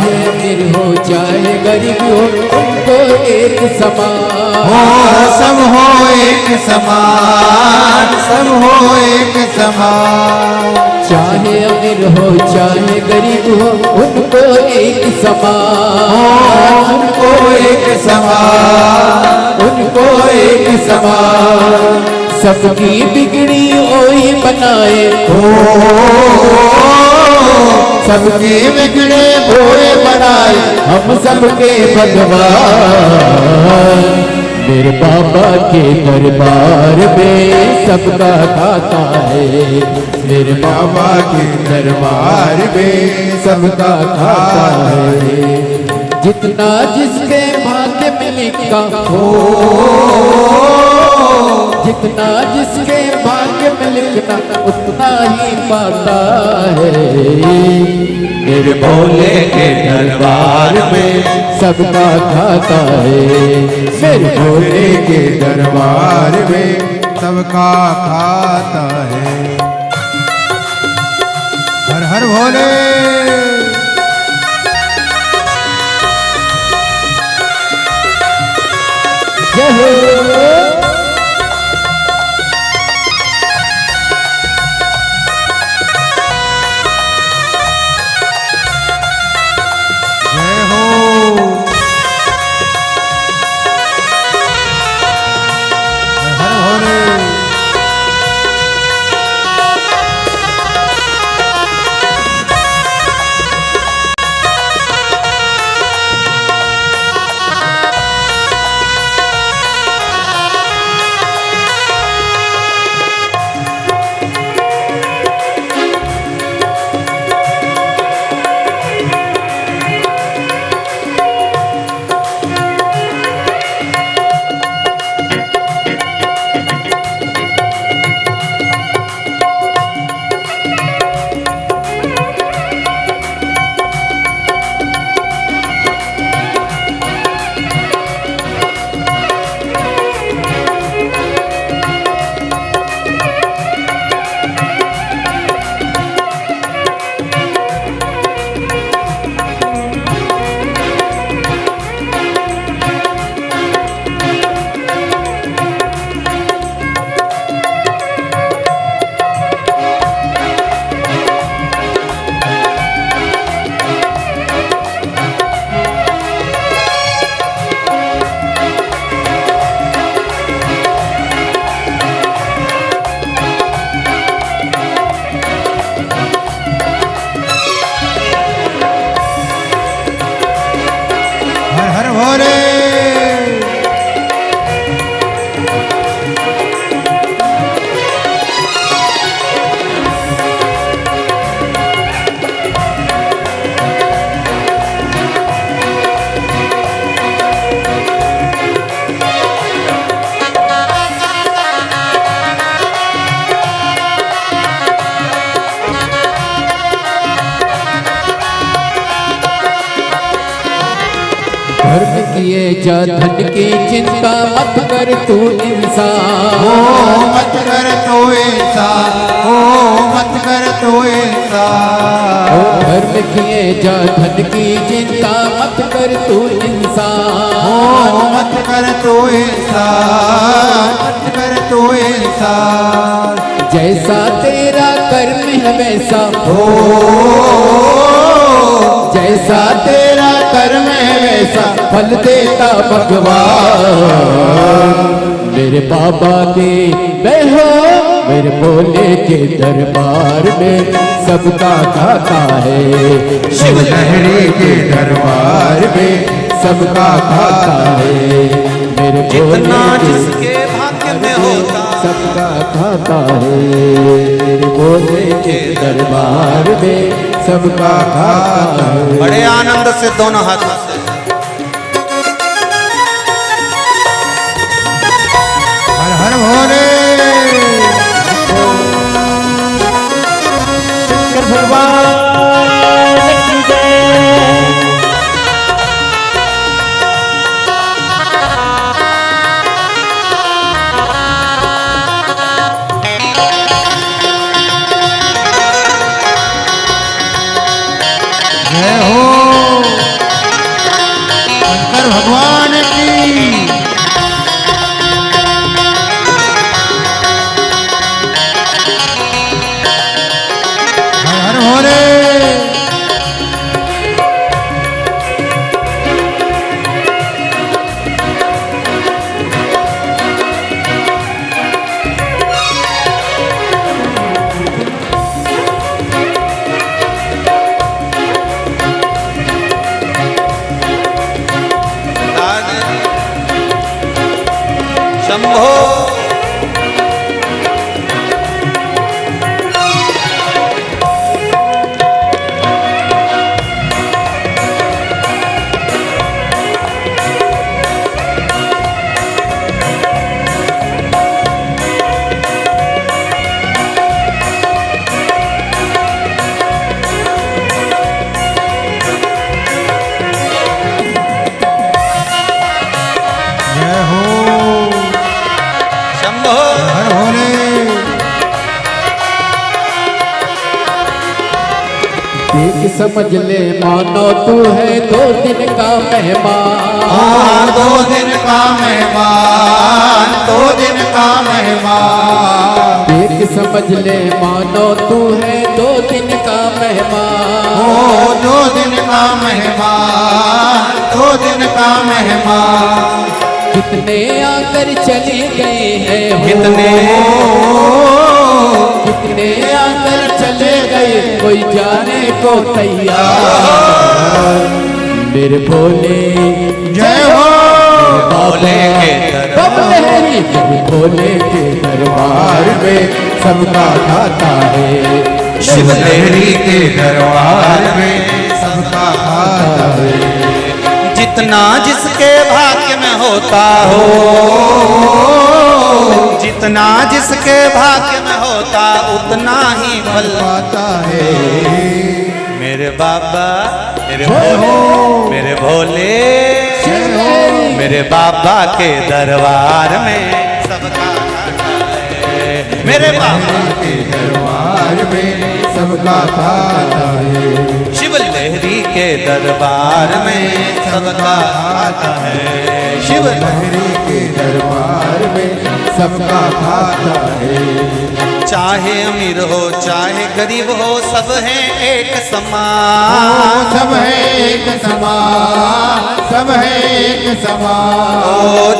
चाहे अमीर हो चाहे गरीब हो उनको एक समान हो सब हो एक समान, सब हो एक समान। चाहे अमीर हो चाहे गरीब हो उनको एक समान हो उनको एक समान, उनको एक समान। सबकी बिगड़ी ओही बनाए हो सबके बिगड़े भोए बनाए हम सबके भगवान। मेरे बाबा के दरबार में सबका खाता है, मेरे बाबा के दरबार में सबका खाता है। जितना जिसके भाग्य में लिखा हो, जितना जिसके भाग्य में लिखना उतना ही पाता है। मेरे भोले के दरबार में सबका खाता है, मेरे भोले के दरबार में सबका खाता है। हर हर भोले। जय हो। धर्म किए जा धन की चिंता मत कर तू इंसान, ओ मत कर तो इंसान, ओ मत कर तो इंसान। धर्म किए जा धन की चिंता मत कर तू इंसान, ओ मत कर तो इंसान, मत कर तो इंसान। जैसा तेरा कर्म है वैसा हो, जैसा तेरा कर्म है वैसा फल देता भगवान। मेरे बाबा के मैं हो मेरे भोले के दरबार में सबका खाता है, शिव लहरी के दरबार में सबका खाता है। मेरे जितना भोले जिसके भाग्य में होता सबका खाता है, मेरे भोले के दरबार में सबका खाता है। बड़े आनंद से दोनों हाथों से हर हर भोले। शंकर भगवान की जय। जय हो। समझ ले मानो तू है 2 दिन का मेहमान। 2 दिन का मेहमान, 2 दिन का मेहमान। देख समझ ले मानो तू है 2 दिन का मेहमान। 2 दिन का मेहमान, 2 दिन का मेहमान। कितने आकर चले गए हैं कितने कितने आकर चले गए, कोई जाने को तैयार। मेरे भोले जय हो भोले के बबलहरी, मेरे भोले के दरबार में सबका खाता है। शिवलहरी के दरबार में सबका खाता है। जितना जिसके भाग्य में होता हो, जितना जिसके भाग्य में होता उतना ही फल पाता है। मेरे बाबा मेरे भोले, मेरे भोले मेरे बाबा के दरबार में सबका खाता है। मेरे बाबा के दरबार में सबका खाता है। शिवलहरी के दरबार में सबका खाता है। शिवलहरी के दरबार में सबका खाता है। चाहे अमीर हो चाहे गरीब हो सब है एक समान। सब है एक समान, सब है एक समान।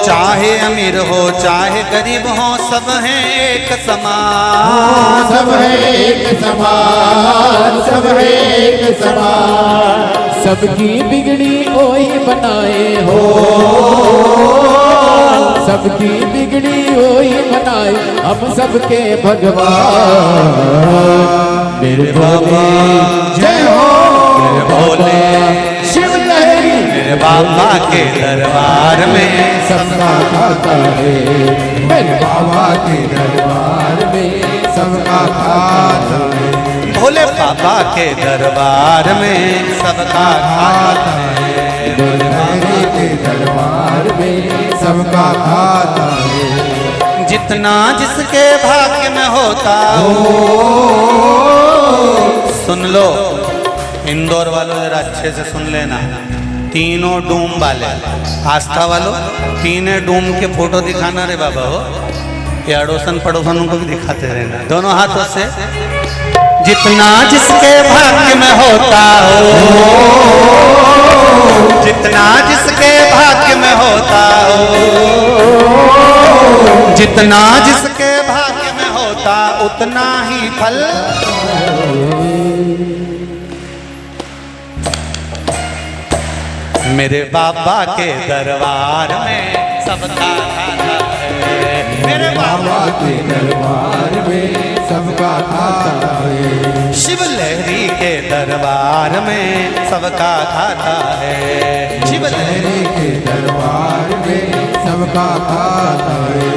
चाहे अमीर हो चाहे गरीब हो सब है एक समान। सब है एक समान, सब है एक समान। सबकी बिगड़ी ओही बनाए हो, सबकी बिगड़ी ओही बनाए हम सबके भगवान। मेरे भोले जय हो मेरे भोले शिवलहरी, मेरे बाबा के दरबार में सबका खाता है। मेरे बाबा के दरबार में सबका खाता है। भोले बाबा के दरबार में सबका खाता है। शिवलहरी के दरबार में सबका खाता है। जितना जिसके भाग्य में होता हो। सुन लो इंदौर वालों जरा अच्छे से सुन लेना। तीनों डूम वाले आस्था वालों तीनों डूम के फोटो दिखाना रे बाबा हो, ये अड़ोसन पड़ोसनों को भी दिखाते रहना दोनों हाथों से। जितना जिसके भाग्य में होता हो, जितना जिसके भाग्य में होता हो, जितना जिसके भाग्य में होता उतना ही फल। मेरे बाबा के दरबार में सबका खाता है। मेरे बाबा के दरबार में सबका खाता है। शिवलहरी के दरबार में सबका खाता है। शिवलहरी के दरबार में सबका खाता है।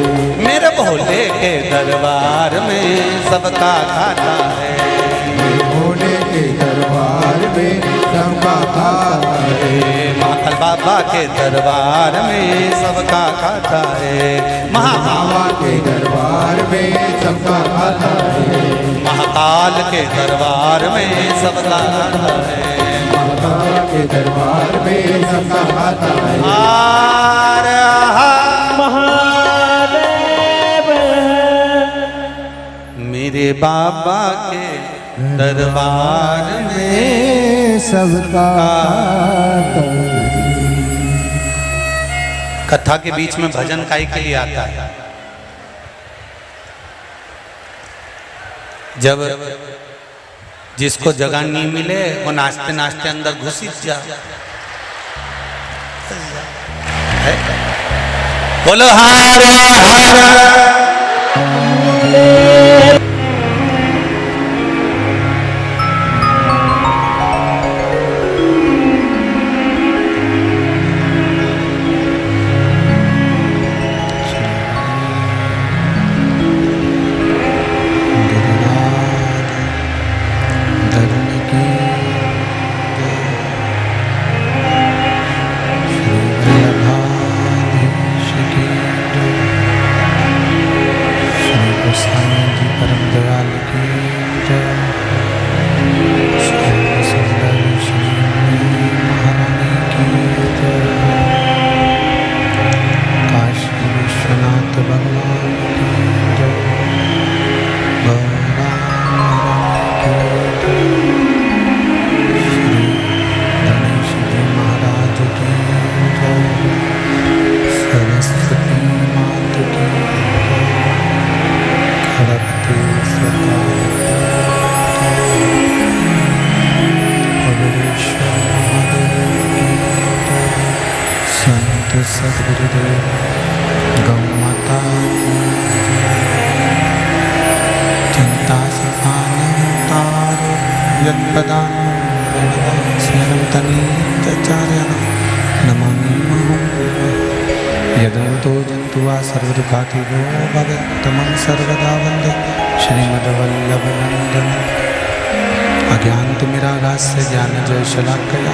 मेरे भोले के दरबार में सबका खाता है। भोले के दरबार में सबका खाता है। महाकाल बाबा के दरबार में सबका खाता है। बाबा के दरबार में सबका खाता है। महाकाल के दरबार में सबका खाता है। बाबा के दरबार में सबका खाता है। हर हर महादेव। मेरे बाबा के दरबार में सबका कथा के बीच में भजन काई के लिए आता है। जब जिसको जगह नहीं मिले वो नाचते नाचते अंदर घुस जा। बोलो हर हर। तो सद्गुरुदेव गौ माता चिंता सफानतारो यत्पदां स्मरं तनीतचार्यं नमामि यदनुतो जन्तुवा सर्वदुःखातिगो भवेत्तमं सर्वदा वन्दे श्रीमद्वल्लभनन्दनम् अज्ञानतिमिरागास्य ज्ञानजयशलाकया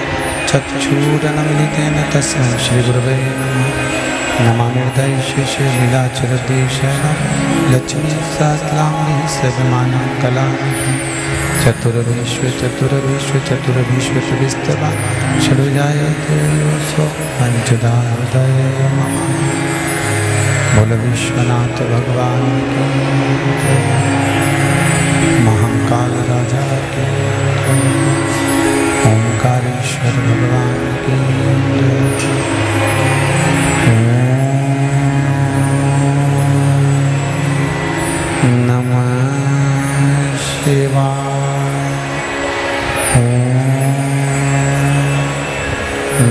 चक्षुरुन्मीलितेन तस्मै श्रीगुरवे नमः नमामि हृदये नीलाचलदेशनं लक्ष्मीसहस्राङ्गी सविमानं कलानिधिं चतुर्विश्वचतुर्विश्वचतुर्विश्वतविस्तवा षड्विजायते पंचदा हृदय मम बोल विश्वनाथ भगवान की महाकाल राजा की ओंकारेश्वर भगवान की नमः शिवाय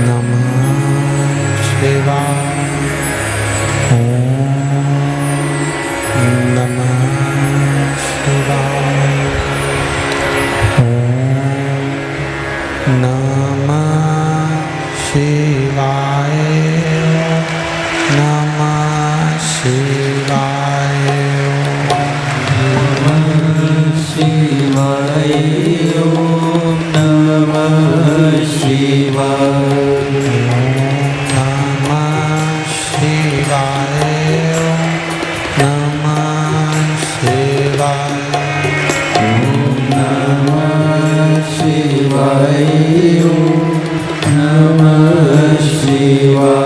नमः शिवाय नमः शिवाय नमः शिवाय नमः शिवाय शिवाय ओम नमः शिवाय नमः शिवाय नमः शिवाय नमः शिवाय ओम नमः शिवाय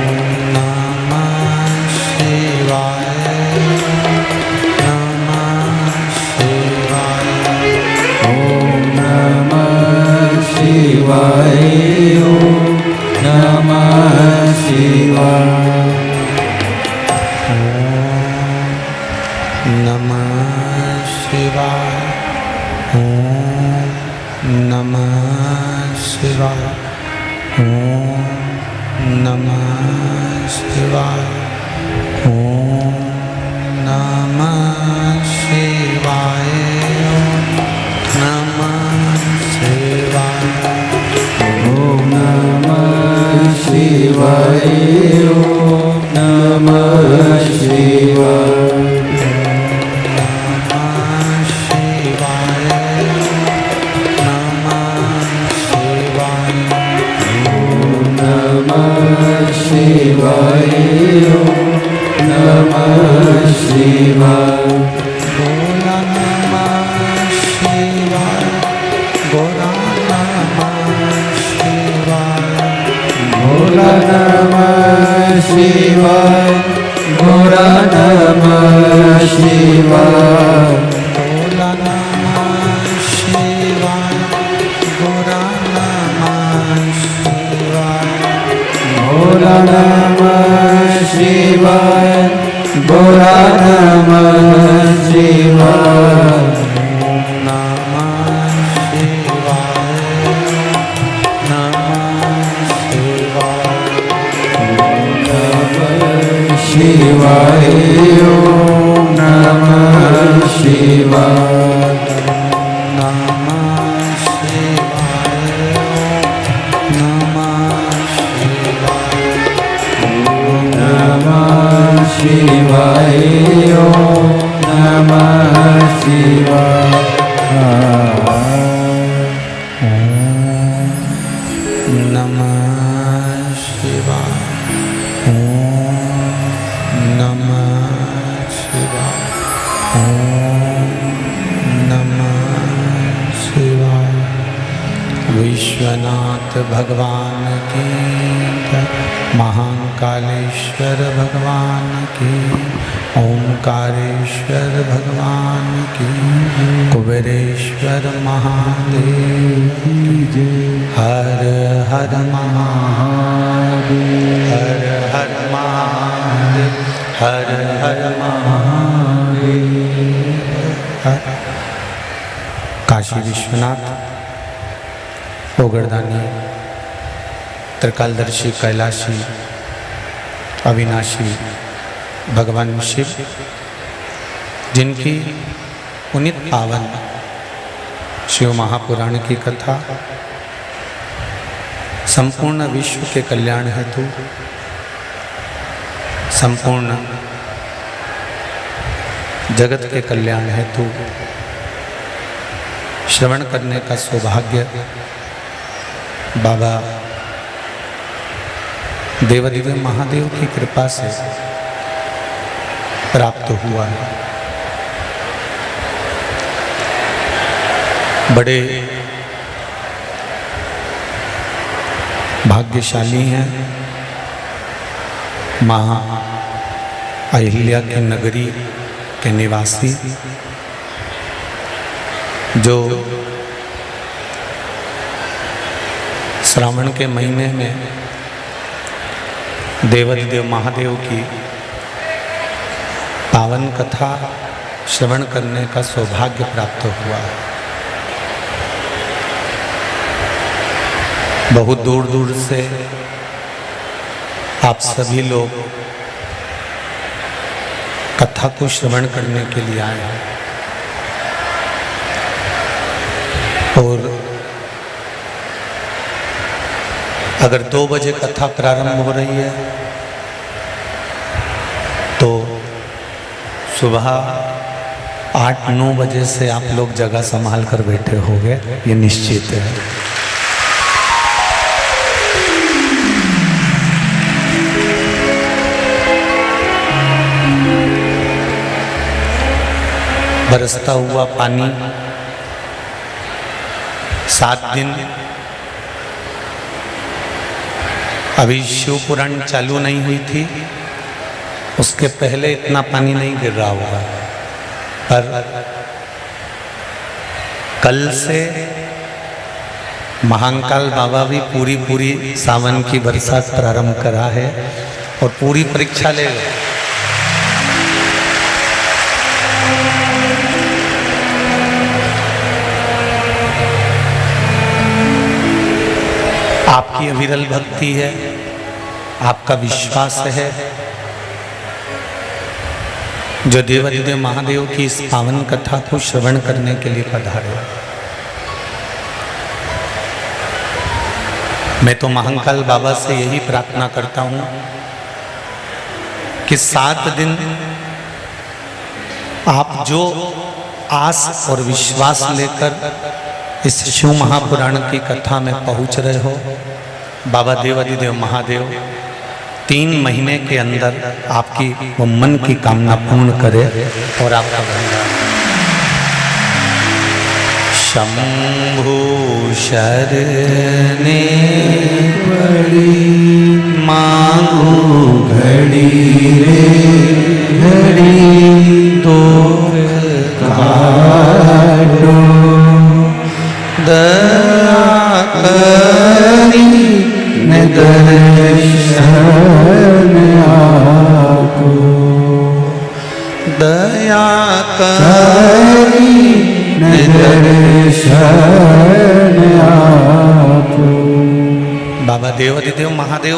नमः शिवाय नमः शिवाय ओम नमः शिवाय ओम नमः शिवाय नमः शिवाय नमः शिवाय नमः शिवाय नमः शिवाय नमः शिवाय ओम नमः शिवाय ओम नमः शिवाय शिवाय ओम नमः शिवाय भोला नमः शिवाय गोरा नमः शिवाय भोला नमः शिवाय गोरा नमः शिवाय भोला नमः शिवाय गोरा नमः शिवाय भोला नमः शिवाय गोरा नमः शिवाय नमः शिवाय नमः शिवाय शिवाय ओम नमः शिवाय नमः शिवाय नमः शिवाय नमः शिवाय ओम नमः शिवाय नमः शिवाय नमः शिवाय नमः शिवाय विश्वनाथ भगवान की जय महाकालेश्वर भगवान की ओंकारेश्वर भगवान की कुबेरेश्वर महादेव की जय हर हर महादेव हर हर महादेव हर हर महादेव काशी विश्वनाथ ओगरदानी त्रिकालदर्शी कैलाशी अविनाशी भगवान शिव, जिनकी पुनीत पावन शिव महापुराण की कथा संपूर्ण विश्व के कल्याण हेतु, संपूर्ण जगत के कल्याण हेतु श्रवण करने का सौभाग्य बाबा देवादिदेव महादेव की कृपा से प्राप्त हुआ है। बड़े भाग्यशाली हैं महा अहिल्या की नगरी के निवासी, जो श्रावण के महीने में देवादिदेव महादेव की पावन कथा श्रवण करने का सौभाग्य प्राप्त हुआ है। बहुत दूर दूर से आप सभी लोग कथा को श्रवण करने के लिए आए हैं और अगर 2 बजे कथा प्रारंभ हो रही है तो सुबह 8-9 बजे से आप लोग जगह संभाल कर बैठे होंगे, ये निश्चित है। बरसता हुआ पानी 7 दिन, अभी शिव पुराण चालू नहीं हुई थी, उसके पहले इतना पानी नहीं गिर रहा होगा, पर कल से महाकाल बाबा भी पूरी सावन की बरसात प्रारंभ करा है और पूरी परीक्षा लेगा। आपकी अविरल भक्ति है, आपका विश्वास है, जो देवादिदेव महादेव की इस पावन कथा को श्रवण करने के लिए पधारे। मैं तो महाकाल बाबा से यही प्रार्थना करता हूँ कि 7 दिन आप जो आस और विश्वास लेकर इस शिव महापुराण की कथा में पहुंच रहे हो, बाबा देवादिदेव महादेव 3 महीने के अंदर आपकी वो मन की कामना पूर्ण करे और आपका भंडार। शंभु शरणे पड़ी मांगू घड़ी रे घड़ी, दुख काटो दया करी न दर्शन आपको, दया करी न दर्शन आपको। बाबा देवादिदेव महादेव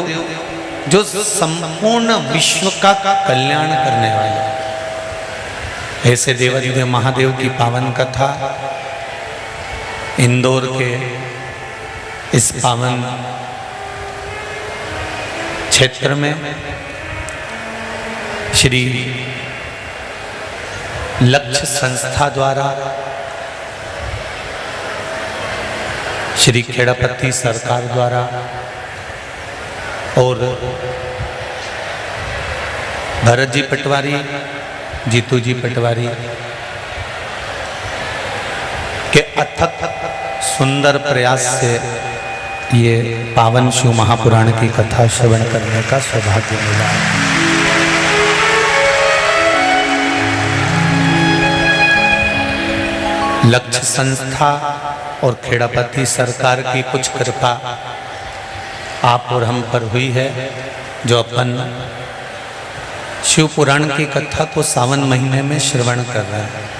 जो संपूर्ण विश्व का कल्याण करने वाले, ऐसे देवादिदेव महादेव की पावन कथा इंदौर के इस पावन क्षेत्र में श्री लक्ष्य संस्था द्वारा श्री खेड़ापत्ती सरकार द्वारा और भरत जी पटवारी, जीतू जी पटवारी के अथक सुंदर प्रयास से ये पावन शिव महापुराण की कथा श्रवण करने का सौभाग्य मिला। लक्ष्य संस्था और खेड़ापत्ती सरकार की कुछ कृपा आप और हम पर हुई है, जो अपन शिव पुराण की कथा को सावन महीने में श्रवण कर रहे हैं।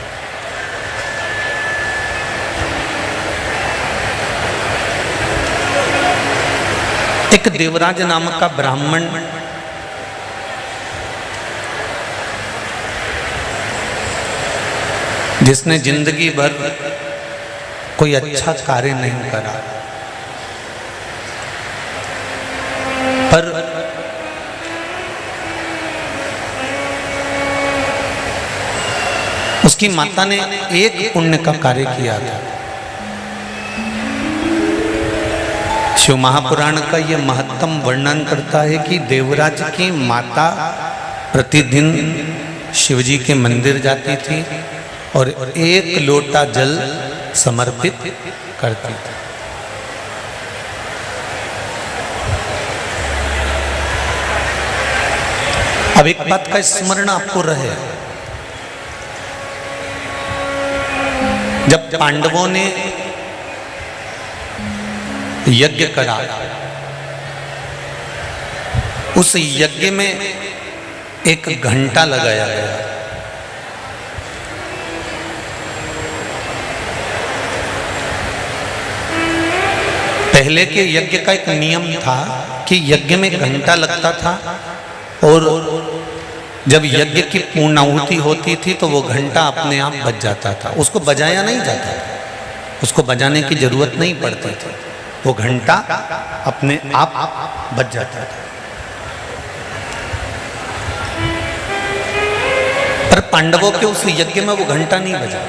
एक एक देवराज नामक का ब्राह्मण जिसने जिंदगी भर कोई अच्छा कार्य नहीं करा, पर उसकी माता ने एक पुण्य का कार्य किया था। शिव महापुराण का यह महत्तम वर्णन करता है कि देवराज की माता प्रतिदिन शिवजी के मंदिर जाती थी और एक लोटा जल समर्पित करती थी। अब एक बात का स्मरण आपको रहे, जब पांडवों ने यज्ञ करा, उस यज्ञ में एक घंटा लगाया गया। पहले के यज्ञ का एक नियम था कि यज्ञ में घंटा लगता था और जब यज्ञ की पूर्णाहुति होती थी तो वो घंटा अपने आप बज जाता था, उसको बजाया नहीं जाता था, उसको बजाने की जरूरत नहीं पड़ती थी, वो घंटा अपने आप बज जाता था। पर पांडवों के उस यज्ञ में वो घंटा नहीं बजा।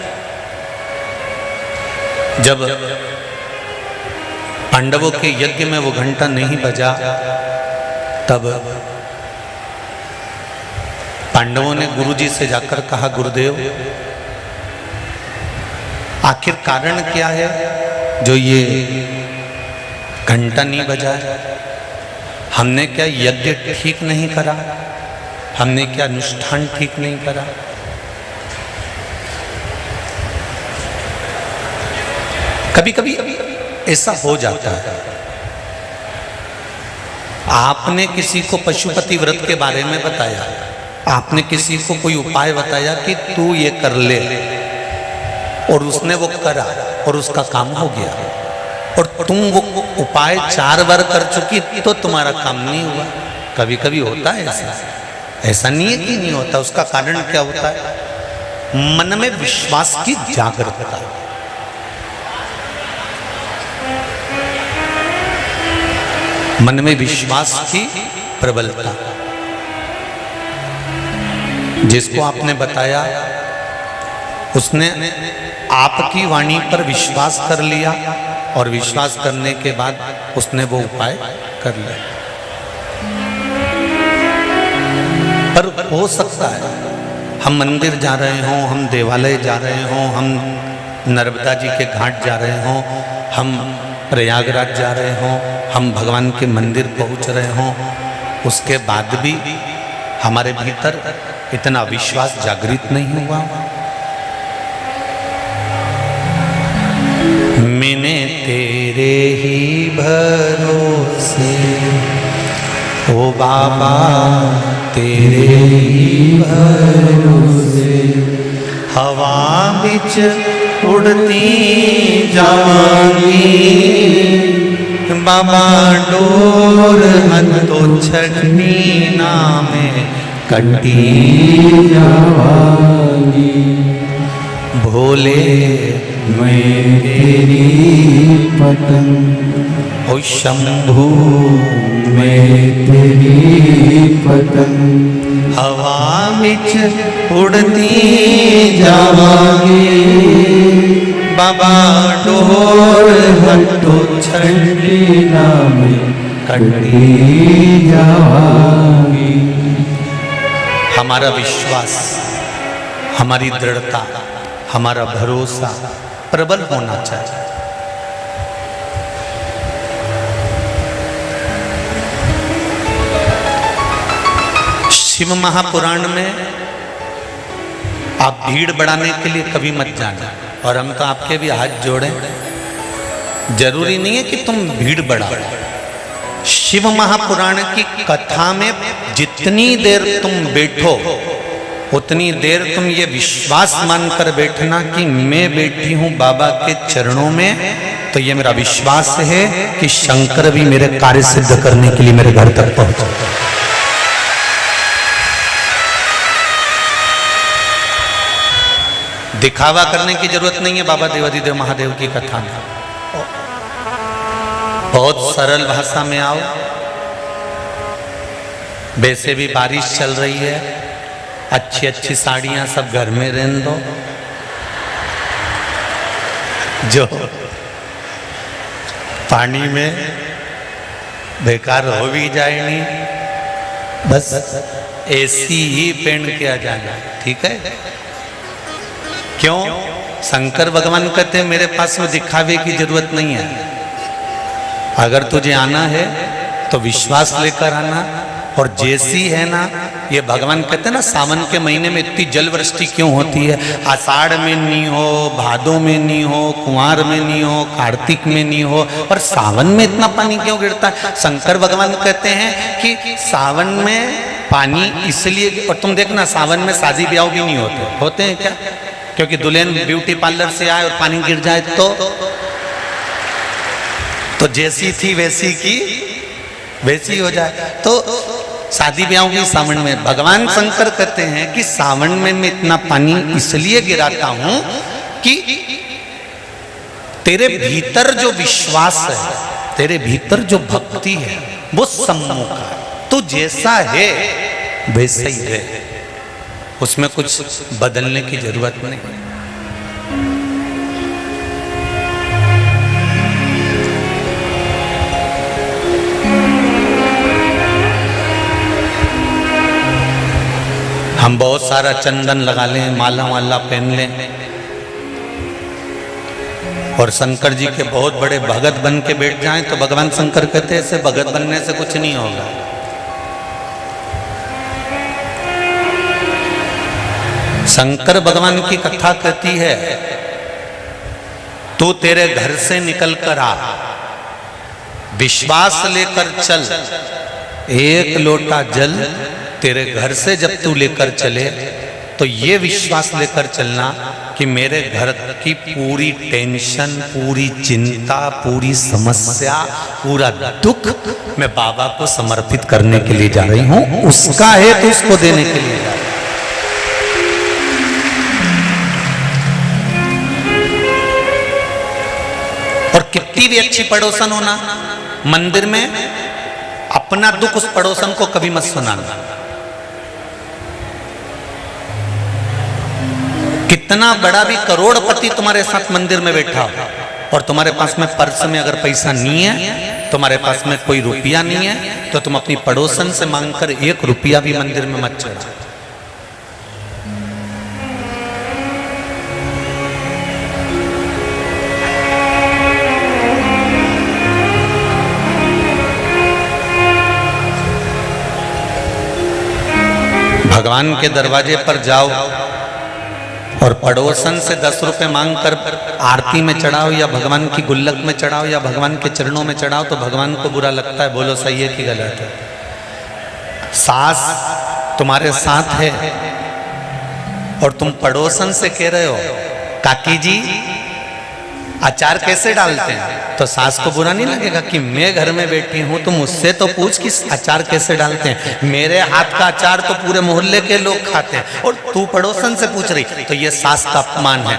जब पांडवों के यज्ञ में वो घंटा नहीं बजा, तब पांडवों ने गुरुजी से जाकर कहा, गुरुदेव आखिर कारण क्या है जो ये घंटा नहीं बजा है? हमने क्या यज्ञ ठीक नहीं करा? हमने क्या अनुष्ठान ठीक नहीं करा? कभी कभी ऐसा हो जाता है। आपने किसी को पशुपति व्रत के बारे में बताया, आपने किसी को कोई उपाय बताया कि तू ये कर ले, और उसने वो करा और उसका काम हो गया, और तुम वो उपाय 4 बार कर चुकी तो तुम्हारा काम नहीं हुआ। कभी कभी होता है ऐसा, ऐसा नहीं है कि नहीं होता। उसका कारण क्या होता है? मन में विश्वास की जागरूकता। मन में विश्वास की प्रबलता। जिसको आपने बताया उसने आपकी वाणी पर विश्वास कर लिया, और विश्वास करने के बाद उसने वो उपाय कर लिया। पर हो सकता है हम मंदिर जा रहे हों, हम देवालय जा रहे हों, हम नर्मदा जी के घाट जा रहे हों, हम प्रयागराज जा रहे हों, हम भगवान के मंदिर पहुंच रहे हों, उसके बाद भी हमारे भीतर इतना विश्वास जागृत नहीं हुआ। मैंने तेरे ही भरोसे, ओ बाबा तेरे ही भरोसे, हवा बिच उड़ती जावांगी, बाबा डोर हथो छड़नी ना में कटी जावांगी। भोले मैं तेरी पतंग, ओ शंभू मैं तेरी पतंग, हवा बिच उड़ती जावांगी, बाबा डोर हथो छड़ी नाम कटी जावांगी। हमारा विश्वास, हमारी दृढ़ता, हमारा भरोसा प्रबल होना चाहिए। शिव महापुराण में आप भीड़ बढ़ाने के लिए कभी मत जाना, और हम तो आपके भी हाथ जोड़े, जरूरी नहीं है कि तुम भीड़ बढ़ाओ। शिव महापुराण की कथा में जितनी देर तुम बैठो उतनी देर तुम ये विश्वास मानकर बैठना कि मैं बैठी हूं बाबा के चरणों में, तो ये मेरा विश्वास है कि शंकर भी मेरे कार्य सिद्ध करने के लिए मेरे घर तक पहुंचे। दिखावा करने की जरूरत नहीं है बाबा देवाधिदेव महादेव की कथा में। बहुत सरल भाषा में आओ। वैसे भी बारिश चल रही है, अच्छी अच्छी साड़ियां सब घर में रहने दो, जो पानी में बेकार हो भी जाए नहीं, बस ऐसी ही पहन के आ जाना, ठीक है? क्यों? शंकर भगवान कहते हैं मेरे पास में दिखावे की जरूरत नहीं है। अगर तुझे आना है तो विश्वास लेकर आना। और जैसी है ना, ये भगवान कहते हैं ना, सावन के महीने में इतनी जल वृष्टि क्यों होती है? आषाढ़ में नहीं हो, भादों में नहीं हो, कुंवार में नहीं हो, कार्तिक में नहीं हो, और सावन में इतना पानी क्यों गिरता है? शंकर भगवान कहते हैं कि सावन में पानी इसलिए, और तुम देखना सावन में शादी ब्याह भी नहीं होते हैं क्या? क्योंकि दुल्हन ब्यूटी पार्लर से आए और पानी गिर जाए तो जैसी थी वैसी की वैसी हो जाए। तो शादी ब्याह भी सावन में। भगवान शंकर कहते हैं कि सावन में मैं इतना पानी इसलिए गिराता हूं कि तेरे भीतर जो विश्वास है, तेरे भीतर जो भक्ति है, वो सम्मुख है। तू जैसा है वैसा ही है, उसमें कुछ बदलने की जरूरत नहीं। हम बहुत सारा चंदन लगा लें, माला वाला पहन लें, और शंकर जी के बहुत बड़े भगत बन के बैठ जाएं, तो भगवान शंकर कहते हैं ऐसे भगत बनने से कुछ नहीं होगा। शंकर भगवान की कथा कहती है, तू तेरे घर से निकल कर आ, विश्वास लेकर चल, एक लोटा जल तेरे घर से जब तू लेकर चले तो ये विश्वास लेकर चलना कि मेरे घर की पूरी टेंशन, पूरी चिंता, पूरी समस्या, पूरा दुख मैं बाबा को समर्पित करने के लिए जा रही हूं। उसका है तो उसको देने के लिए जा रही हूं। और कितनी भी अच्छी पड़ोसन होना, मंदिर में अपना दुख उस पड़ोसन को कभी मत सुनाना। कितना बड़ा भी करोड़पति तुम्हारे साथ मंदिर में बैठा हो और तुम्हारे पास में पर्स में अगर पैसा नहीं है, तुम्हारे पास में कोई रुपया नहीं है, तो तुम अपनी पड़ोसन से मांगकर 1 रुपया भी मंदिर में मत चढ़ा। भगवान के दरवाजे पर जाओ और पड़ोसन से 10 रुपए मांग कर आरती में चढ़ाओ, या भगवान की गुल्लक में चढ़ाओ, या भगवान के चरणों में चढ़ाओ, तो भगवान को बुरा लगता है। बोलो सही है कि गलत है? सास तुम्हारे साथ है और तुम पड़ोसन से कह रहे हो काकी जी अचार कैसे डालते हैं, तो सास को बुरा नहीं लगेगा कि मैं घर में बैठी हूं तो मुझसे तो पूछ कि अचार कैसे डालते हैं? मेरे हाथ का अचार तो पूरे मोहल्ले के लोग खाते हैं और तू पड़ोसन से पूछ रही, तो ये सास का अपमान है।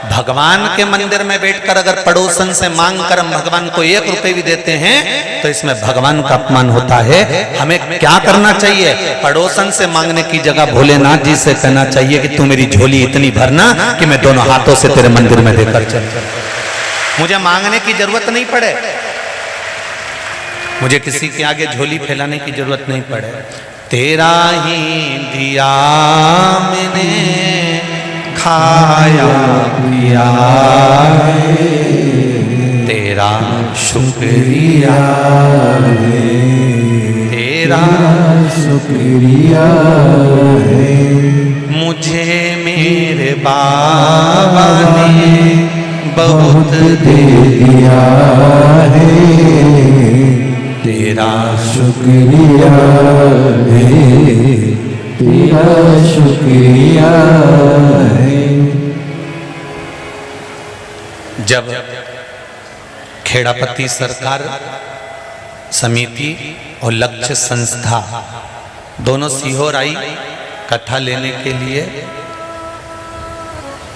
भगवान के मंदिर में बैठकर अगर पड़ोसन से मांग कर हम भगवान को 1 रुपए भी देते हैं तो इसमें भगवान का अपमान होता है। हमें क्या करना चाहिए? पड़ोसन से मांगने की जगह भोलेनाथ जी से कहना चाहिए कि तू मेरी झोली इतनी भरना कि मैं दोनों हाथों से तेरे मंदिर में देकर चल, मुझे मांगने की जरूरत नहीं पड़े, मुझे किसी के आगे झोली फैलाने की जरूरत नहीं पड़े। तेरा ही दिया मैंने खाया पिया, तेरा शुक्रिया, तेरा शुक्रिया है, मुझे मेरे बाबा ने बहुत दे दिया है, तेरा शुक्रिया है। तेरा शुक्रिया है। जब खेड़ापति सरकार समिति और लक्ष्य संस्था दोनों सीहोर आई कथा लेने के लिए,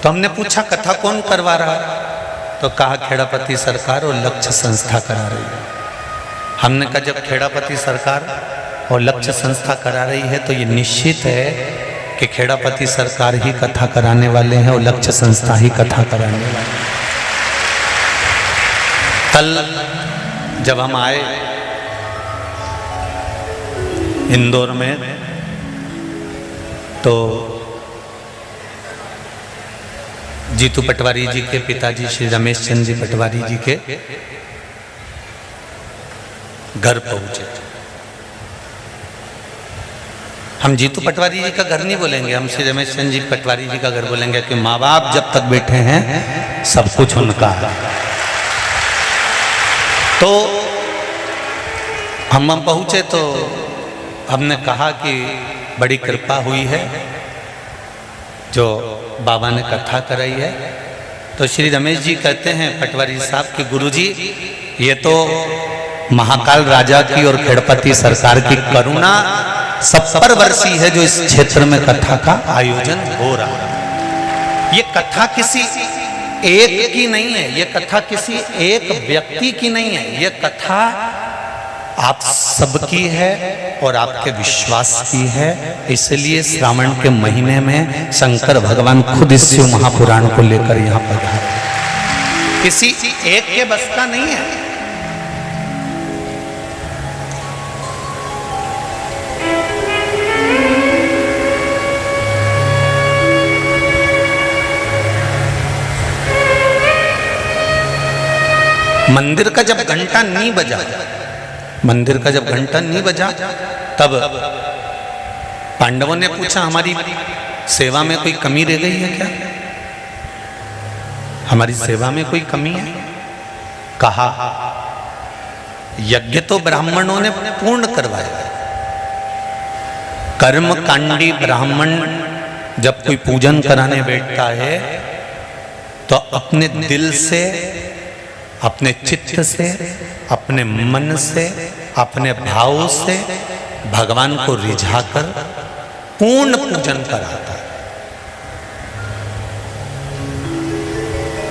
तो हमने पूछा कथा कौन करवा रहा है, तो कहा खेड़ापति सरकार और लक्ष्य संस्था करा रही है। हमने कहा जब खेड़ापति सरकार और लक्ष्य संस्था करा रही है तो ये निश्चित है कि खेड़ापति सरकार ही कथा कराने वाले हैं और लक्ष्य संस्था ही कथा कराने वाले हैं। कल जब हम आए इंदौर में तो जीतू पटवारी जी के पिताजी श्री रमेश चंद्र जी पटवारी जी के घर पहुंचे। हम जीतू पटवारी जी का घर नहीं बोलेंगे, हम श्री रमेश चंद्र जी पटवारी जी का घर बोलेंगे कि माँ बाप जब तक बैठे हैं सब कुछ उनका है। तो हम पहुंचे तो हमने कहा कि बड़ी कृपा हुई है जो बाबा ने कथा कराई है। तो श्री रमेश जी कहते हैं पटवारी साहब कि गुरुजी ये तो महाकाल राजा की और खेड़पति सरकार की करुणा 70 वर्षीय है जो इस क्षेत्र में कथा का आयोजन हो रहा है। ये कथा किसी एक की नहीं है, ये कथा किसी एक व्यक्ति की नहीं है, ये कथा आप सबकी है और आपके विश्वास की है। इसलिए श्रावण के महीने में शंकर भगवान खुद इस शिव महापुराण को लेकर यहाँ पधारे, किसी एक के बस का नहीं है। मंदिर का जब घंटा नहीं बजा, मंदिर का जब घंटा नहीं बजा तब पांडवों ने पूछा हमारी सेवा में कोई कमी रह गई है क्या, हमारी सेवा में कोई कमी है। कहा यज्ञ तो ब्राह्मणों ने पूर्ण करवाया। कर्मकांडी ब्राह्मण जब कोई पूजन कराने बैठता है तो अपने दिल से, अपने चित्त से, अपने मन से, अपने भाव से भगवान को रिझाकर पूर्ण पूजन कराता है।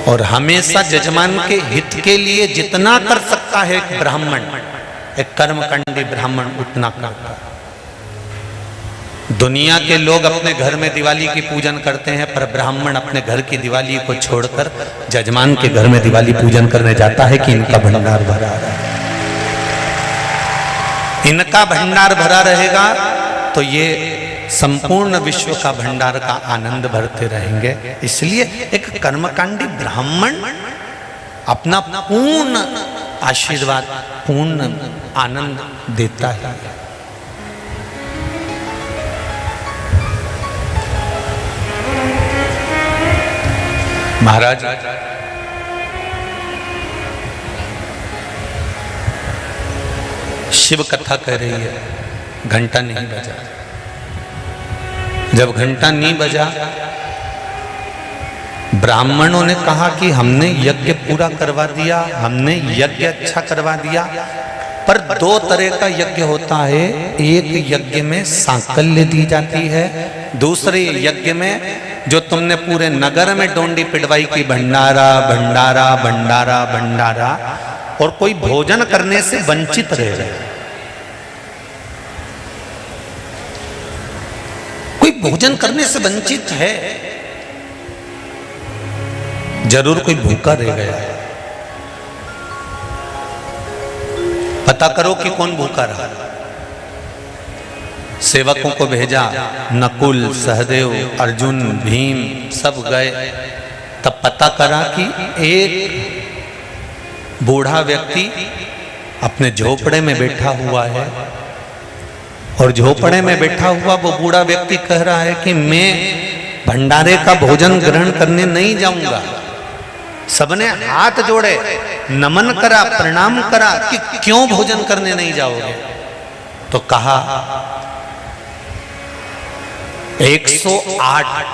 और हमेशा जजमान के हित के लिए जितना कर सकता है एक ब्राह्मण, एक कर्मकांडी ब्राह्मण उतना करता है। दुनिया के लोग अपने घर में दिवाली की पूजन करते हैं, पर ब्राह्मण अपने घर की दिवाली को छोड़कर जजमान के घर में दिवाली पूजन करने जाता है कि इनका भंडार भरा रहा है। इनका भंडार भरा रहेगा तो ये संपूर्ण विश्व का भंडार का आनंद भरते रहेंगे। इसलिए एक कर्मकांडी ब्राह्मण अपना पूर्ण आशीर्वाद, पूर्ण आनंद देता है। महाराज शिव कथा कह रही है, घंटा नहीं बजा। जब घंटा नहीं बजा, ब्राह्मणों ने कहा कि हमने यज्ञ पूरा करवा दिया, हमने यज्ञ अच्छा करवा दिया, पर दो तरह का यज्ञ होता है। एक यज्ञ में सांकल्य दी जाती है, दूसरे यज्ञ में जो तुमने पूरे नगर में डोंडी पिटवाई की भंडारा भंडारा भंडारा भंडारा, और कोई भोजन करने से वंचित रह जाए, कोई भोजन करने से वंचित है, जरूर कोई भूखा रह गया है। पता करो कि कौन भूखा रहा। सेवकों को भेजा, नकुल, सहदेव, अर्जुन, भीम सब गए। तब पता करा कि एक बूढ़ा व्यक्ति अपने झोपड़े में बैठा हुआ है, और झोपड़े में बैठा हुआ वो बूढ़ा व्यक्ति कह रहा है कि मैं भंडारे का भोजन ग्रहण करने नहीं जाऊंगा। सबने हाथ जोड़े, नमन करा, प्रणाम करा कि क्यों भोजन करने नहीं जाओगे। तो कहा 108